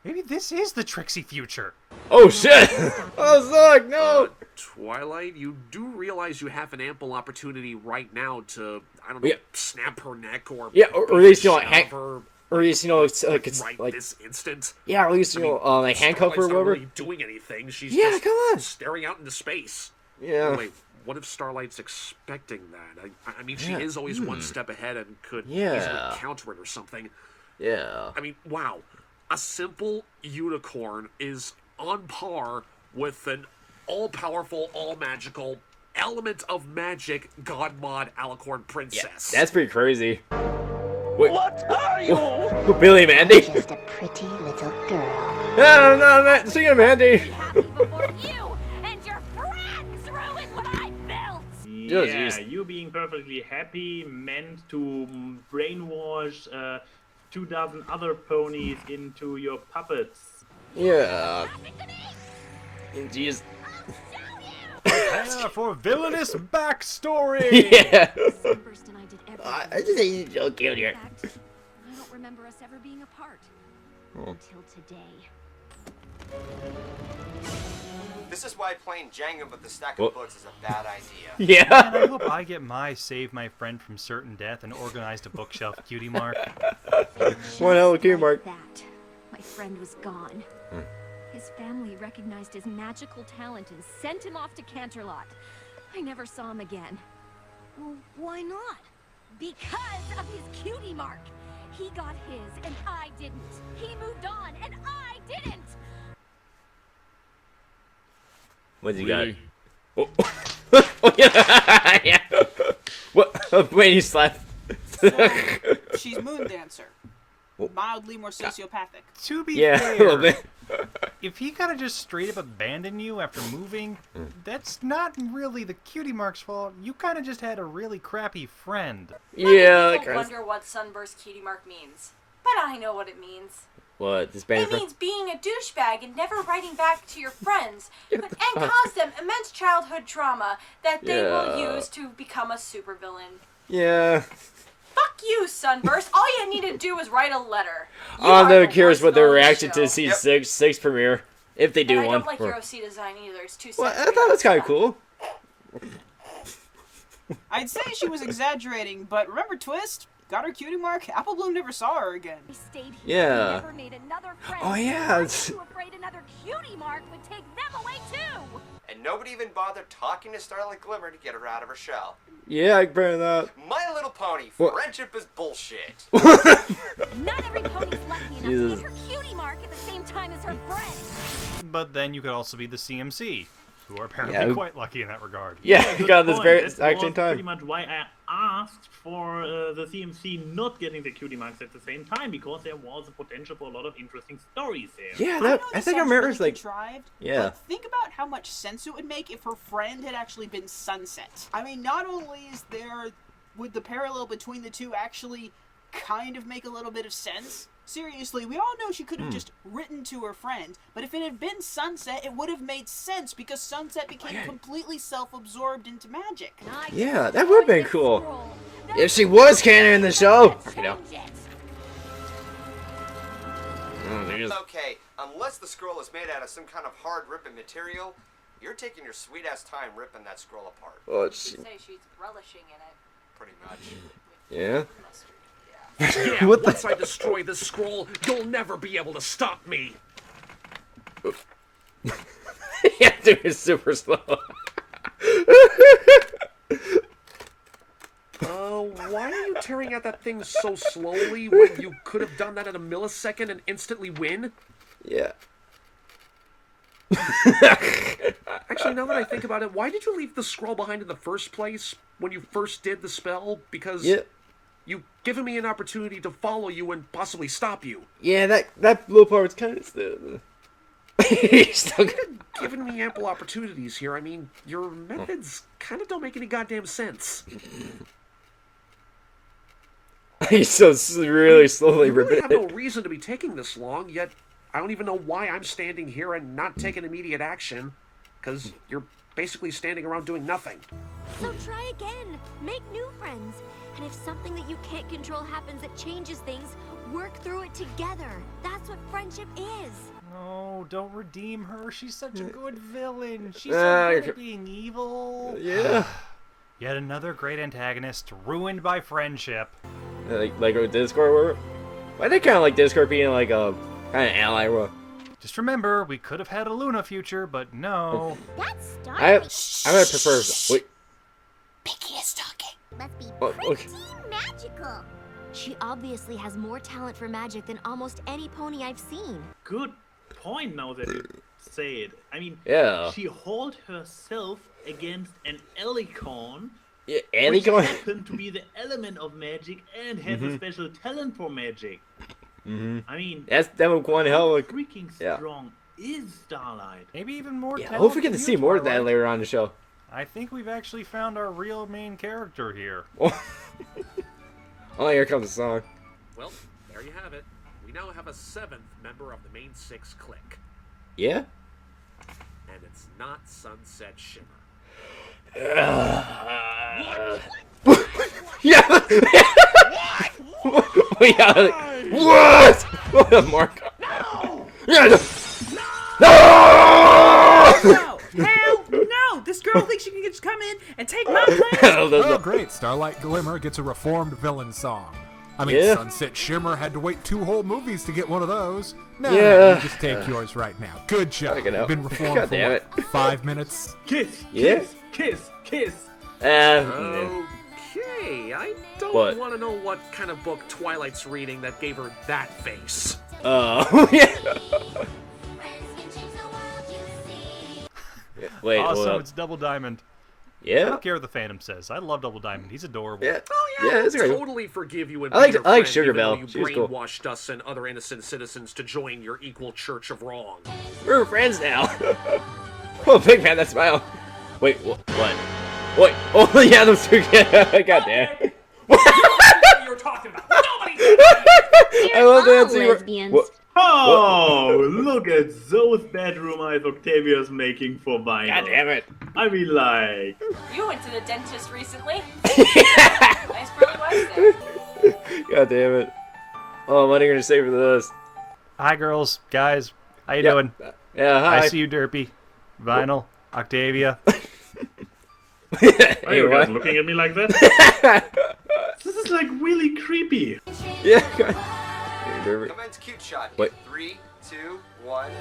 Maybe this is the Trixie future. Oh shit! Oh fuck, no! Twilight, you do realize you have an ample opportunity right now to, I don't know, snap her neck or... Yeah, or at least, you know, like, shove her or at least, you know, it's right like... this instant. Yeah, or at least, you know, like, handcuff her or Starlight's not whatever. really doing anything. She's Yeah, just come on. staring out into space. Yeah. Wait, what if Starlight's expecting that? I mean, she Yeah. is always one step ahead and could Yeah. easily counter it or something. Yeah. I mean, wow. A simple unicorn is on par with an all-powerful, all-magical, element of magic god mod alicorn princess. That's pretty crazy. Wait. What are you? Billy Mandy? Just a pretty little girl. No, not sing it, Mandy. Before you and your friends ruin what I built. Yeah, you being perfectly happy meant to brainwash 24 other ponies into your puppets. Yeah. Jeez. Yeah, for villainous backstory. Yeah. Sunburst and I did everything. I just hate you joke here. In fact, I don't remember us ever being apart until today. This is why playing Jenga with the stack Well- of books is a bad idea. Yeah. Man, I hope I get my save my friend from certain death and organized a bookshelf cutie mark. One hell of a cutie mark. That my friend was gone. His family recognized his magical talent and sent him off to Canterlot. I never saw him again. Well, why not? Because of his cutie mark. He got his and I didn't. He moved on and I didn't. What's he Really? got? Oh, yeah. Yeah. What? Wait, he slapped. She's Moon Dancer. Mildly more sociopathic. To be Yeah, fair, a little bit. if he gotta just straight up abandon you after moving, that's not really the cutie mark's fault. You kind of just had a really crappy friend. Yeah. People That wonder what Sunburst Cutie Mark means. But I know what it means. What? This It band? means being a douchebag and never writing back to your friends, and cause them immense childhood trauma that they will Yeah. use to become a supervillain. Yeah. Fuck you, Sunburst. All you need to do is write a letter. You I'm are never the curious worst what their villain of the reaction to show. season six premiere, if they do And I one. don't like Or- your OC design either. It's too Well, I sexy. thought it was kind of cool. I'd say she was exaggerating, but remember Twist? Got her cutie mark? Apple Bloom never saw her again. Stayed Yeah. Never made another friend. Oh, yeah, I it's- was too afraid another cutie mark would take them away too. And nobody even bothered talking to Starlight Glimmer to get her out of her shell. Yeah, I can bear that. My Little Pony, What? friendship is bullshit. Not every pony's lucky enough to Jesus. get her cutie mark at the same time as her friend. But then you could also be the CMC. who are apparently quite lucky in that regard. Yeah, he got this very That exact was time. pretty much why I asked for the CMC not getting the cutie marks at the same time, because there was a potential for a lot of interesting stories there. Yeah, I think I remember really like contrived, yeah. But think about how much sense it would make if her friend had actually been Sunset. I mean, not only would the parallel between the two actually kind of make a little bit of sense. Seriously, we all know she could have just written to her friend, but if it had been Sunset, it would have made sense because Sunset became completely self-absorbed into magic. Yeah, that would have been cool. If she was canon in the show, you know. Okay, unless the scroll is made out of some kind of hard ripping material, you're taking your sweet ass time ripping that scroll apart. Oh, She'd say she's relishing in it. Pretty much. Yeah. Yeah, once I destroy this scroll, you'll never be able to stop me. Yeah, dude, it's super slow. Why are you tearing at that thing so slowly when you could have done that in a millisecond and instantly win? Yeah. Actually, now that I think about it, why did you leave the scroll behind in the first place when you first did the spell? Because you've given me an opportunity to follow you and possibly stop you. Yeah, that blue part was kind of still. Still given me ample opportunities here. I mean, your methods kind of don't make any goddamn sense. He's so really slowly You really ripping have no reason to be taking this long, yet I don't even know why I'm standing here and not taking immediate action, because you're basically standing around doing nothing. So try again. Make new friends. And if something that you can't control happens that changes things, work through it together. That's what friendship is. No, don't redeem her. She's such a good villain. She's so good at being evil. Yeah. Yet another great antagonist ruined by friendship. Like with Discord, why they kind of like Discord being like a kind of ally? Just remember, we could have had a Luna future, but no. That's I would prefer. Wait. Pinky is talking. Must be pretty okay. Magical. She obviously has more talent for magic than almost any pony I've seen. Good point now that you say it. I mean, she hauled herself against an Alicorn, which happened to be the element of magic and has a special talent for magic. I mean, that would go on hell of freaking strong is Starlight. Maybe even more I hope we get to see more of that later on in the show. I think we've actually found our real main character here. Oh, here comes the song. Well, there you have it. We now have a 7th member of the main 6 clique. Yeah? And it's not Sunset Shimmer. Yeah! What? What? Mark. No! Yeah! No! Hell no! This girl thinks she can just come in and take my place? Oh, great. Starlight Glimmer gets a reformed villain song. I mean, Sunset Shimmer had to wait 2 whole movies to get one of those. No, you just take yours right now. Good job. You've been reformed for what, 5 minutes? Kiss, kiss, kiss. Okay, I don't want to know what kind of book Twilight's reading that gave her that face. Oh, yeah. Wait, awesome, it's Double Diamond. Yeah? I don't care what the Phantom says. I love Double Diamond. He's adorable. Yeah. Oh, yeah, that's I'll great. totally forgive you and I like be your Sugar friend, Belle. even though She was you cool. brainwashed us and other innocent citizens to join your equal church of wrong. We're friends now. Oh, big man, that smile. Wait, what? Wait, oh yeah, those two. God damn. What you're talking about? Nobody. I love that. Lesbians. Oh, look at those bedroom eyes Octavia's making for Vinyl. God damn it. I mean, like... You went to the dentist recently. Nice pearly whites there. God damn it. Oh, what are you going to say for this? Hi, girls, guys. How you doing? Yeah, hi. I see you, Derpy. Vinyl, Octavia. Are you guys looking at me like that? This is like really creepy. Yeah. Commence cute shot. Wait. 3, 2, 1.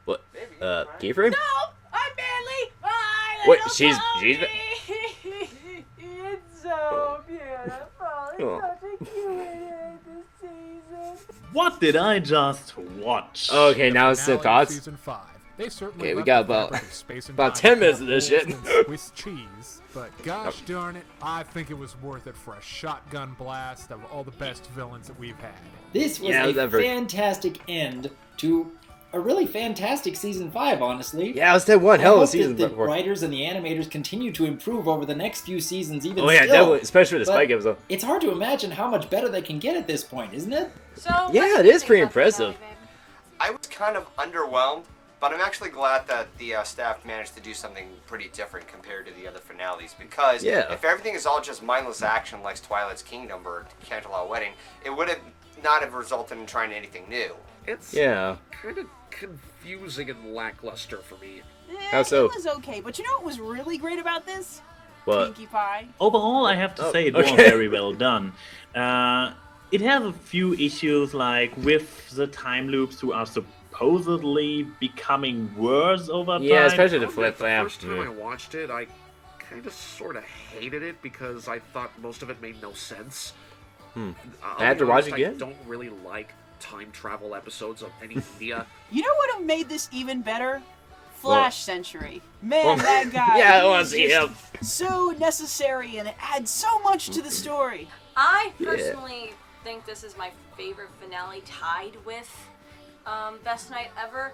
What? Keyframe? No, I'm Manly. Wait, she's. It's so beautiful. It's such a cute this season. What did I just watch? Okay, now it's the thoughts. Season 5. They certainly Okay, we got about 10 minutes of this shit. Swiss cheese, but gosh darn it, I think it was worth it for a shotgun blast of all the best villains that we've had. This was a fantastic end to a really fantastic season 5, honestly. Yeah, it was that one hell of a season. The writers and the animators continue to improve over the next few seasons, even yeah, still. definitely, especially with the Spike episode. It's hard to imagine how much better they can get at this point, isn't it? So yeah, it is pretty impressive. I was kind of underwhelmed, but I'm actually glad that the staff managed to do something pretty different compared to the other finales, because if everything is all just mindless action like Twilight's Kingdom or Canterlot Wedding, it would have not have resulted in trying anything new. It's kind of confusing and lackluster for me. How so? It was okay, but you know what was really great about this? What? Pinkie Pie. Overall, I have to say it was very well done. It has a few issues, like with the time loops who are supposedly becoming worse over time. Yeah, especially the flip flap. The first time I watched it, I kind of sort of hated it because I thought most of it made no sense. I have to watch it again? I don't really like time travel episodes of any media. You know what made this even better? Flash Century. Man, that guy. Yeah, I want to see him. So necessary, and it adds so much to the story. I personally think this is my favorite finale, tied with Best Night Ever.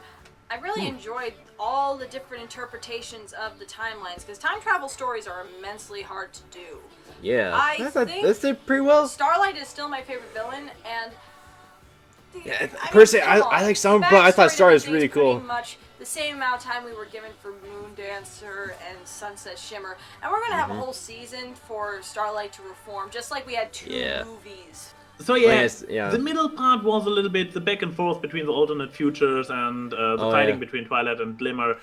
I really enjoyed all the different interpretations of the timelines, because time travel stories are immensely hard to do. Yeah, I think that's pretty well. Starlight is still my favorite villain, and personally, I like some, but I thought Starlight was really cool. Pretty much the same amount of time we were given for Moon Dancer and Sunset Shimmer, and we're gonna have a whole season for Starlight to reform, just like we had 2 movies. So the middle part was a little bit the back and forth between the alternate futures and the fighting between Twilight and Glimmer.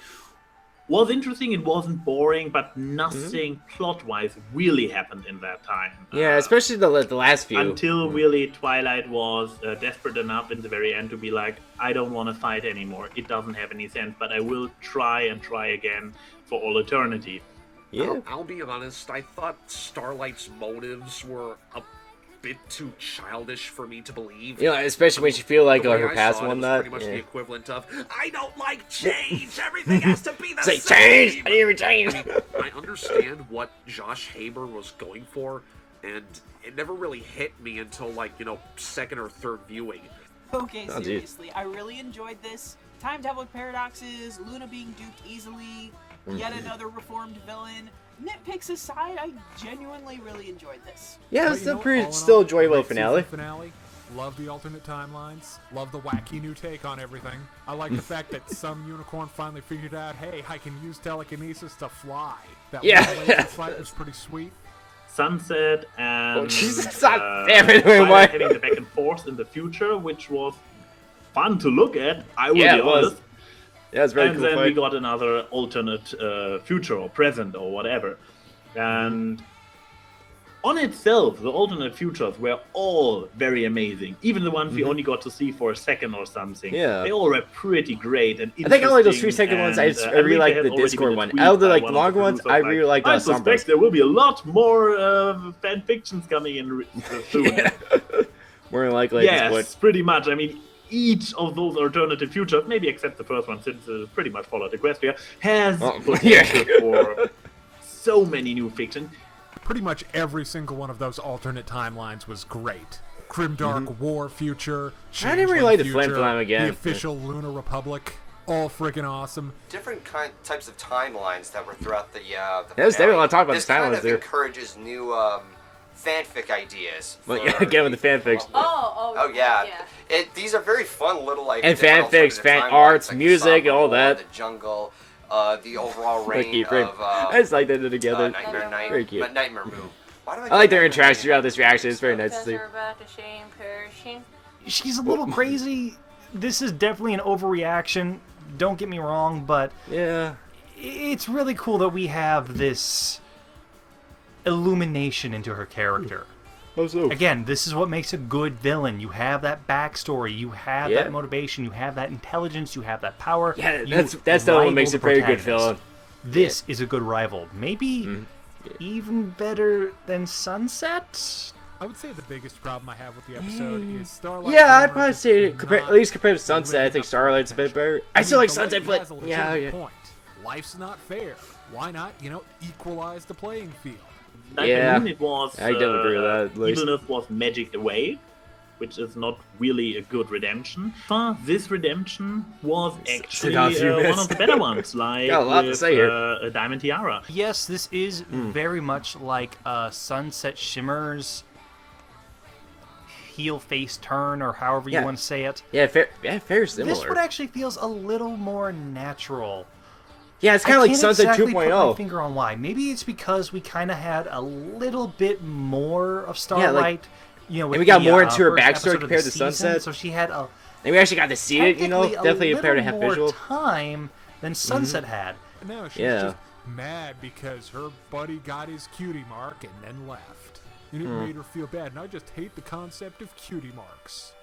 Was interesting, it wasn't boring, but nothing plot-wise really happened in that time. Yeah, especially the last few. Until really Twilight was desperate enough in the very end to be like, I don't want to fight anymore. It doesn't have any sense, but I will try and try again for all eternity. Yeah. I'll be honest, I thought Starlight's motives were a bit too childish for me to believe. You know, especially when she feel like her past one that. Pretty much the equivalent of, I don't like change. Everything has to be the same. Change. I didn't change. I understand what Josh Haber was going for, and it never really hit me until second or third viewing. Okay, seriously, I really enjoyed this. Time travel paradoxes, Luna being duped easily, yet another reformed villain. Nitpicks aside, I genuinely really enjoyed this. Yeah, it's still enjoyable finale. Love the alternate timelines. Love the wacky new take on everything. I like the fact that some unicorn finally figured out, hey, I can use telekinesis to fly. That laser fight was pretty sweet. Sunset and having the back and forth in the future, which was fun to look at. I will be honest. Yeah, it's very cool. And then we got another alternate future or present or whatever. And on itself, the alternate futures were all very amazing. Even the ones we only got to see for a second or something. Yeah. They all were pretty great and I think only those 3-second ones, I really like the Discord one. Out of the longer ones, I really like the I suspect there will be a lot more fan fictions coming in soon. More than likely. Yes, pretty much. I mean, each of those alternative futures, maybe except the first one, since it pretty much followed Equestria, has potential for so many new fiction. Pretty much every single one of those alternate timelines was great. Grimdark War future, I didn't really like the Flim Flam again. The official Lunar Republic, all freaking awesome. Different types of timelines that were throughout the there's definitely a lot to talk about this the timelines kind of there. encourages new fanfic ideas. Again with the fanfics. Oh yeah. These are very fun little and fanfics, fan arts, like music, all that. The jungle, the overall reign of. I just like that they're together. Nightmare Night, very cute. Nightmare Moon. I like their interaction throughout this reaction. It's very nice to see. She's a little crazy. This is definitely an overreaction. Don't get me wrong, but it's really cool that we have this illumination into her character. Again, this is what makes a good villain. You have that backstory, you have that motivation, you have that intelligence, you have that power. Yeah, that's the one that makes a very good villain. This is a good rival. Maybe even better than Sunset? I would say the biggest problem I have with the episode is Starlight. Yeah, I'd probably say at least compared to Sunset, I think Starlight's a bit better. I still like Sunset, but yeah. Point. Life's not fair. Why not, equalize the playing field? It was. I don't agree with that. Evilness was magicked away, which is not really a good redemption. But this redemption was actually one of the better ones, like got a lot to say here. A Diamond Tiara. Yes, this is very much like Sunset Shimmer's heel face turn, or however you want to say it. Yeah, very similar. This one actually feels a little more natural. Yeah, it's kind of like Sunset exactly 2.0. Put my finger on why. Maybe it's because we kind of had a little bit more of Starlight. And we got more into her backstory compared to Sunset. So she had and we actually got to see it, definitely compared to half visual. Time than Sunset had. No, she's just mad because her buddy got his cutie mark and then left. And it made her feel bad, and I just hate the concept of cutie marks.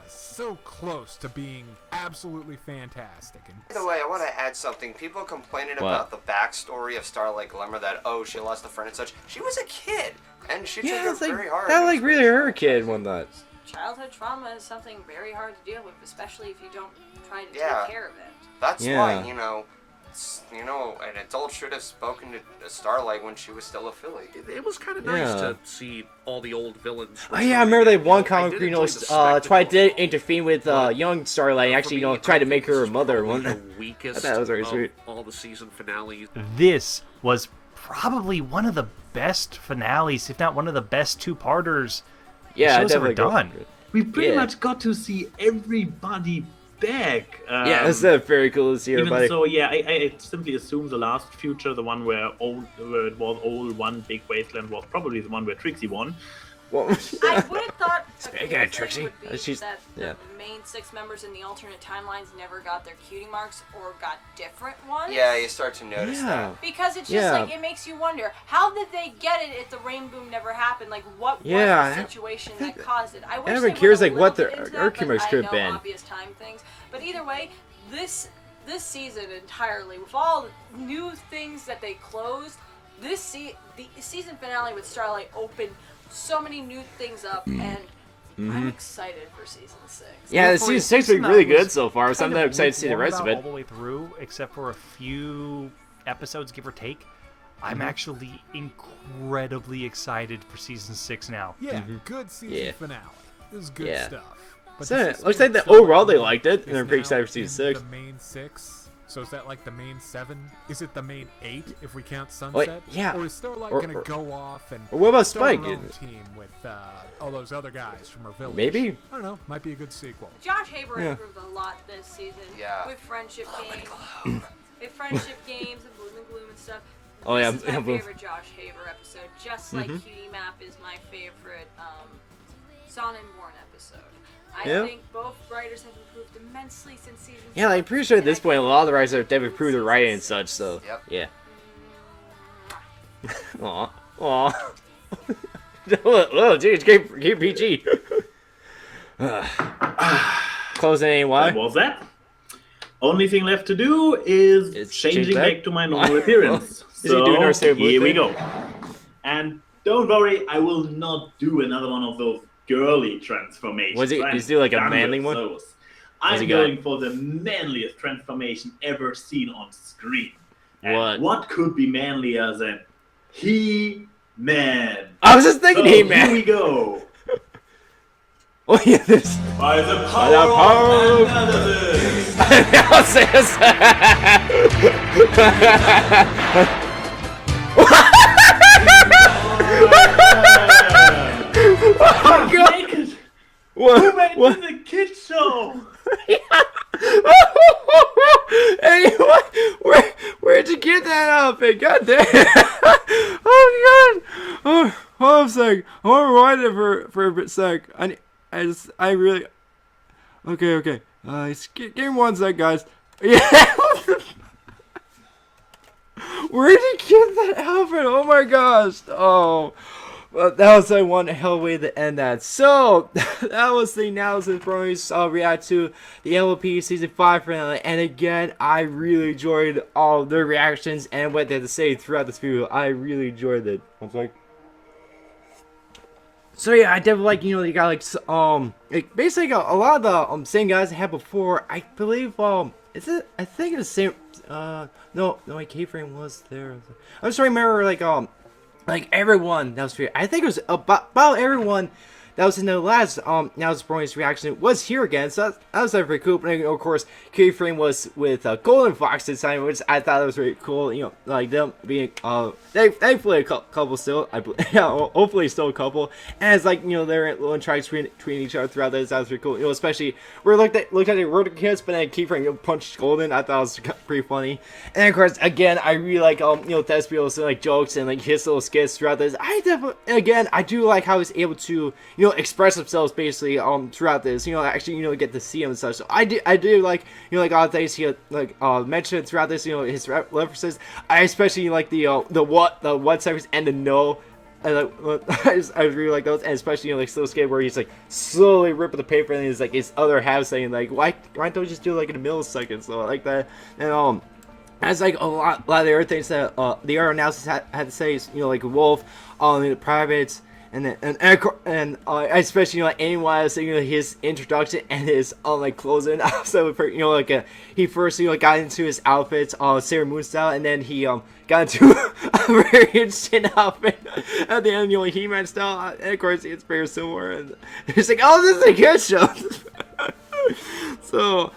So close to being absolutely fantastic. By the way, I want to add something. People complaining about the backstory of Starlight Glimmer, that, she lost a friend and such. She was a kid, and she took it very hard. That, really hurt her kid one night. Childhood trauma is something very hard to deal with, especially if you don't try to take care of it. That's why, an adult should have spoken to Starlight when she was still a filly. It was kind of nice to see all the old villains. Oh yeah, I remember that one comic, tried to intervene with young Starlight, and actually, tried to make her a mother. I thought that was very sweet. All the season finales. This was probably one of the best finales, if not one of the best two-parters. Yeah, shows ever done. We pretty much got to see everybody back. It's very cool to see everybody. So, I simply assume the last future, the one where it was all one big wasteland, was probably the one where Trixie won. I would have thought Trixie. That the main 6 members in the alternate timelines never got their cutie marks or got different ones. Yeah, you start to notice that. Because it's just it makes you wonder, how did they get it if the rain boom never happened? Like, what was the situation that caused it? I wish everyone cares what the cutie marks could have been. Obvious time things, but either way, this season entirely, with all the new things that they closed, the season finale with Starlight opened so many new things up, and I'm excited for season 6. Yeah, season 6 has been really good so far, so I'm not excited to see the rest of it. All the way through, except for a few episodes, give or take. I'm actually incredibly excited for season 6 now. Yeah, good season finale. This is good stuff. But looks like that overall they liked it, and they're pretty excited for season 6. The main 6. So is that like the main 7? Is it the main 8 if we count Sunset? Or is Starlight gonna go off and what about Spike? Her own team with all those other guys from her village? Maybe. I don't know. Might be a good sequel. Josh Haber improved a lot this season. Yeah. With friendship games. With friendship games and Bloom and Gloom and stuff. This is my favorite Josh Haber episode. Just like Cutie Map is my favorite Sonnenborn episode. I think both writers have improved immensely since season 6. Yeah, I'm pretty sure at this point a lot of the writers have improved their writing and such, so yeah. Aw. Oh, geez, keep PG. Closing any why? What was that? Only thing left to do is changing back to my normal appearance. So here we go. And don't worry, I will not do another one of those girly transformations. Was it? Is it like a manly one? I'm going for the manliest transformation ever seen on screen. And what could be manlier than He-Man? I was just thinking He-Man. Here we go. Oh yeah, this. By the power of analysis. Oh god! Who made this a kid show? Hey, where'd you get that outfit? God damn! Oh god! Oh, hold on a sec. I want to rewind it for a sec. I really. Okay. Give me one sec, guys. Yeah. Where did you get that outfit? Oh my gosh! Oh. Well, that was one hell way to end that. So, that was the Analyst Bronies react to the MLP Season 5 finale. And again, I really enjoyed all their reactions and what they had to say throughout this video. I really enjoyed it. So yeah, I definitely like, you know, you got like basically a lot of the same guys I had before. I believe is it? I think it's the same. No, my K-frame was there. I'm just trying to remember like everyone that was here. I think it was about everyone that was in the last Analyst Bronies reaction was here again, so that was pretty cool. But of course, Keyframe was with Golden Fox this time, which I thought was really cool. You know, like them being thankfully a couple still, hopefully still a couple, and it's like, you know, they're little tracks between each other throughout this. That was pretty cool. You know, especially we looked at the rotor kits, but then Keyframe punched Golden. I thought it was pretty funny. And of course, again, I really like you know, Thespiel's like jokes and like his little skits throughout this. I definitely, again, I do like how he's able to, you know, express themselves basically throughout this, you know, actually, you know, get to see him and such. So I do like, you know, like all the things he like mentioned throughout this, you know, his references. I especially like the what series and the no. I really like those, and especially, you know, like Slow Skate, where he's like slowly ripping the paper, and he's like his other half saying like, why don't you just do like in a millisecond? So I like that. And as like a lot of the other things that the other announcers had to say is, you know, like Wolf, the privates. And especially, you know, like anyone else, you know, his introduction and his like closing. So, you know, like he first, you know, got into his outfits, Sailor Moon style, and then he got into a very interesting outfit at the end, you know, He-Man style. And of course, it's very similar, and it's like, oh, this is a good show. So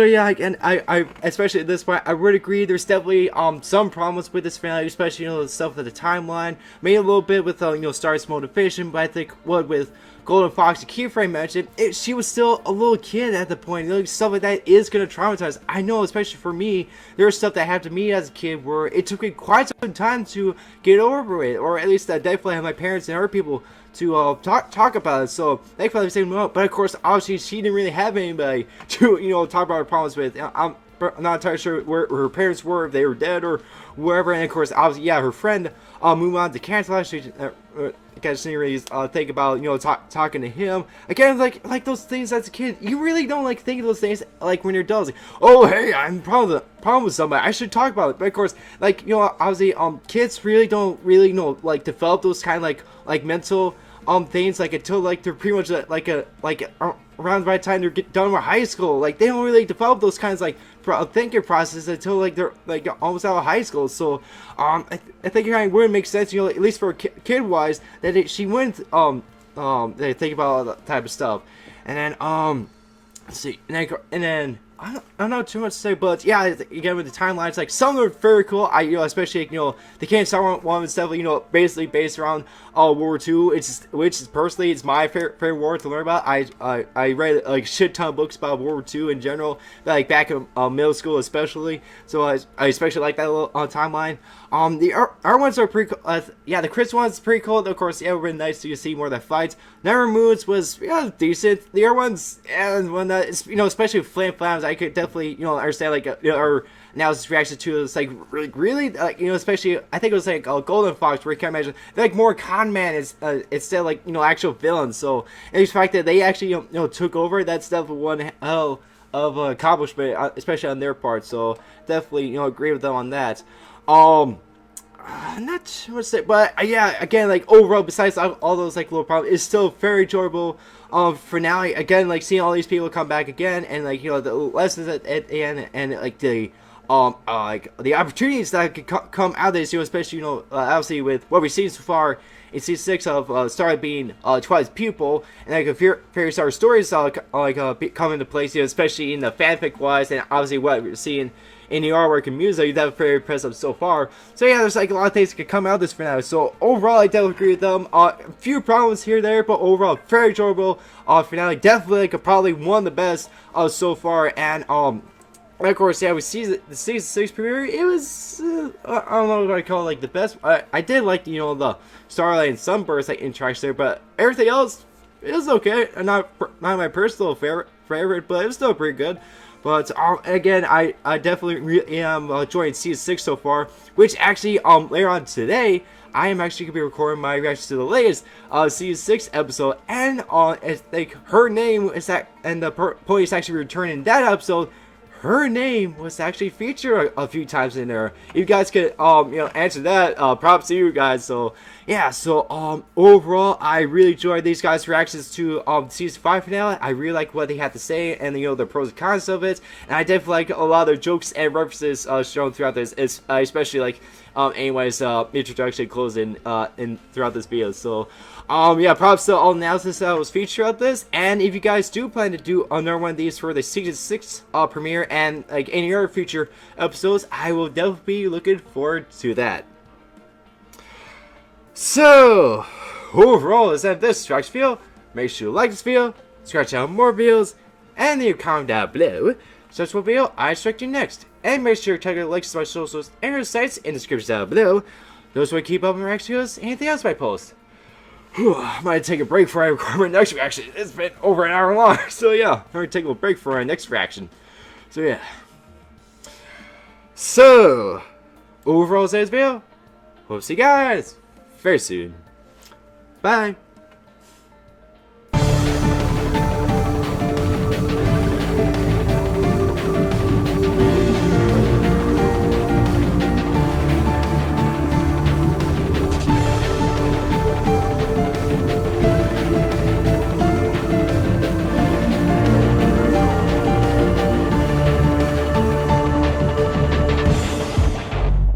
yeah, and I especially at this point, I would agree. There's definitely some problems with this finale, especially, you know, the stuff with the timeline, maybe a little bit with you know, Star's motivation. But I think what with Golden Fox and Keyframe mentioned, she was still a little kid at the point. You know, stuff like that is gonna traumatize. I know, especially for me, there's stuff that happened to me as a kid where it took me quite some time to get over it, or at least I definitely have my parents and other people to talk about it. So thankfully I'm saying no, but of course, obviously she didn't really have anybody to, you know, talk about her problems with. I'm not entirely sure where her parents were, if they were dead or wherever. And of course, obviously, yeah, her friend moved on to Canada. She didn't really think about, you know, talking to him again. Like those things as a kid, you really don't like think of those things like when you're adults. Like, oh hey, I'm problem with somebody, I should talk about it. But of course, like, you know, obviously kids really don't you know, like develop those kind of like mental things like until like they're pretty much like around the right time they're done with high school. Like they don't really develop those kinds like thinking process until like they're like almost out of high school. So I think it kind of wouldn't make sense, you know, at least for kid wise, that she wouldn't think about all that type of stuff. And then let's see, and then I don't know too much to say, but yeah, again with the timelines, like some are very cool. You know, especially, you know, the Can't Star one is definitely, you know, basically based around World War II, which is personally it's my favorite war to learn about. I read like a shit ton of books about World War II in general, like back in middle school especially. So I especially like that little timeline. The our ones are pretty cool. Yeah, the Chris one's pretty cool. Of course, yeah, it would be nice to see more of that fights. Never Moods was, yeah, decent. The other ones, and when it's, you know, especially with Flame Flams, I could definitely, you know, understand like you know, our analysis reaction to it. It's like really like, you know, especially I think it was like Golden Fox, where you can imagine they're like more con man is instead of like, you know, actual villains. So and the fact that they actually, you know, took over, that's definitely one hell of accomplishment, especially on their part. So definitely, you know, agree with them on that. Not too much to say, but yeah, again, like overall, besides all those like little problems, it's still very enjoyable finale. Again, like seeing all these people come back again, and like, you know, the lessons at the end, and like the like the opportunities that could come out of this, you know, especially, you know, obviously with what we've seen so far in season 6 of Starlight being Twilight's pupil, and like a Fairy Star stories come into place, you know, especially in the fanfic wise, and obviously what we're seeing in the artwork and music. That's very impressive so far. So yeah, there's like a lot of things that could come out of this finale. So overall, I definitely agree with them. A few problems here there, but overall, very enjoyable finale. Definitely like probably one of the best so far. And of course, yeah, we see the season 6 premiere. It was I don't know what I call it, like the best. I did like, you know, the Starlight and Sunburst like interaction there, but everything else it was okay. Not my personal favorite, but it was still pretty good. But again, I definitely really am enjoying season 6 so far. Which actually later on today, I am actually gonna be recording my reaction to the latest season 6 episode, and it's like her name is that, and the pony is actually returning in that episode. her name was actually featured a few times in there. If you guys could answer that, props to you guys. So yeah, so overall I really enjoyed these guys' reactions to season 5 finale. I really like what they had to say and the pros and cons of it, and I definitely like a lot of their jokes and references shown throughout this, especially like anyways introduction closing in throughout this video. So yeah, props to all the analysis that was featured throughout this. And if you guys do plan to do another one of these for the season 6 premiere and like any other future episodes, I will definitely be looking forward to that. So overall, is that this Strikes video? Make sure you like this video, scratch out more videos, and leave a comment down below. Such what video I strike you next. And make sure to check out the links to my socials and our sites in the description down below. Those will keep up with my reactions and anything else I post. I might take a break before I record my next reaction. It's been over an hour long, so yeah, I'm gonna take a break for my next reaction. So yeah. So overall, today's video. Hope to see you guys very soon. Bye.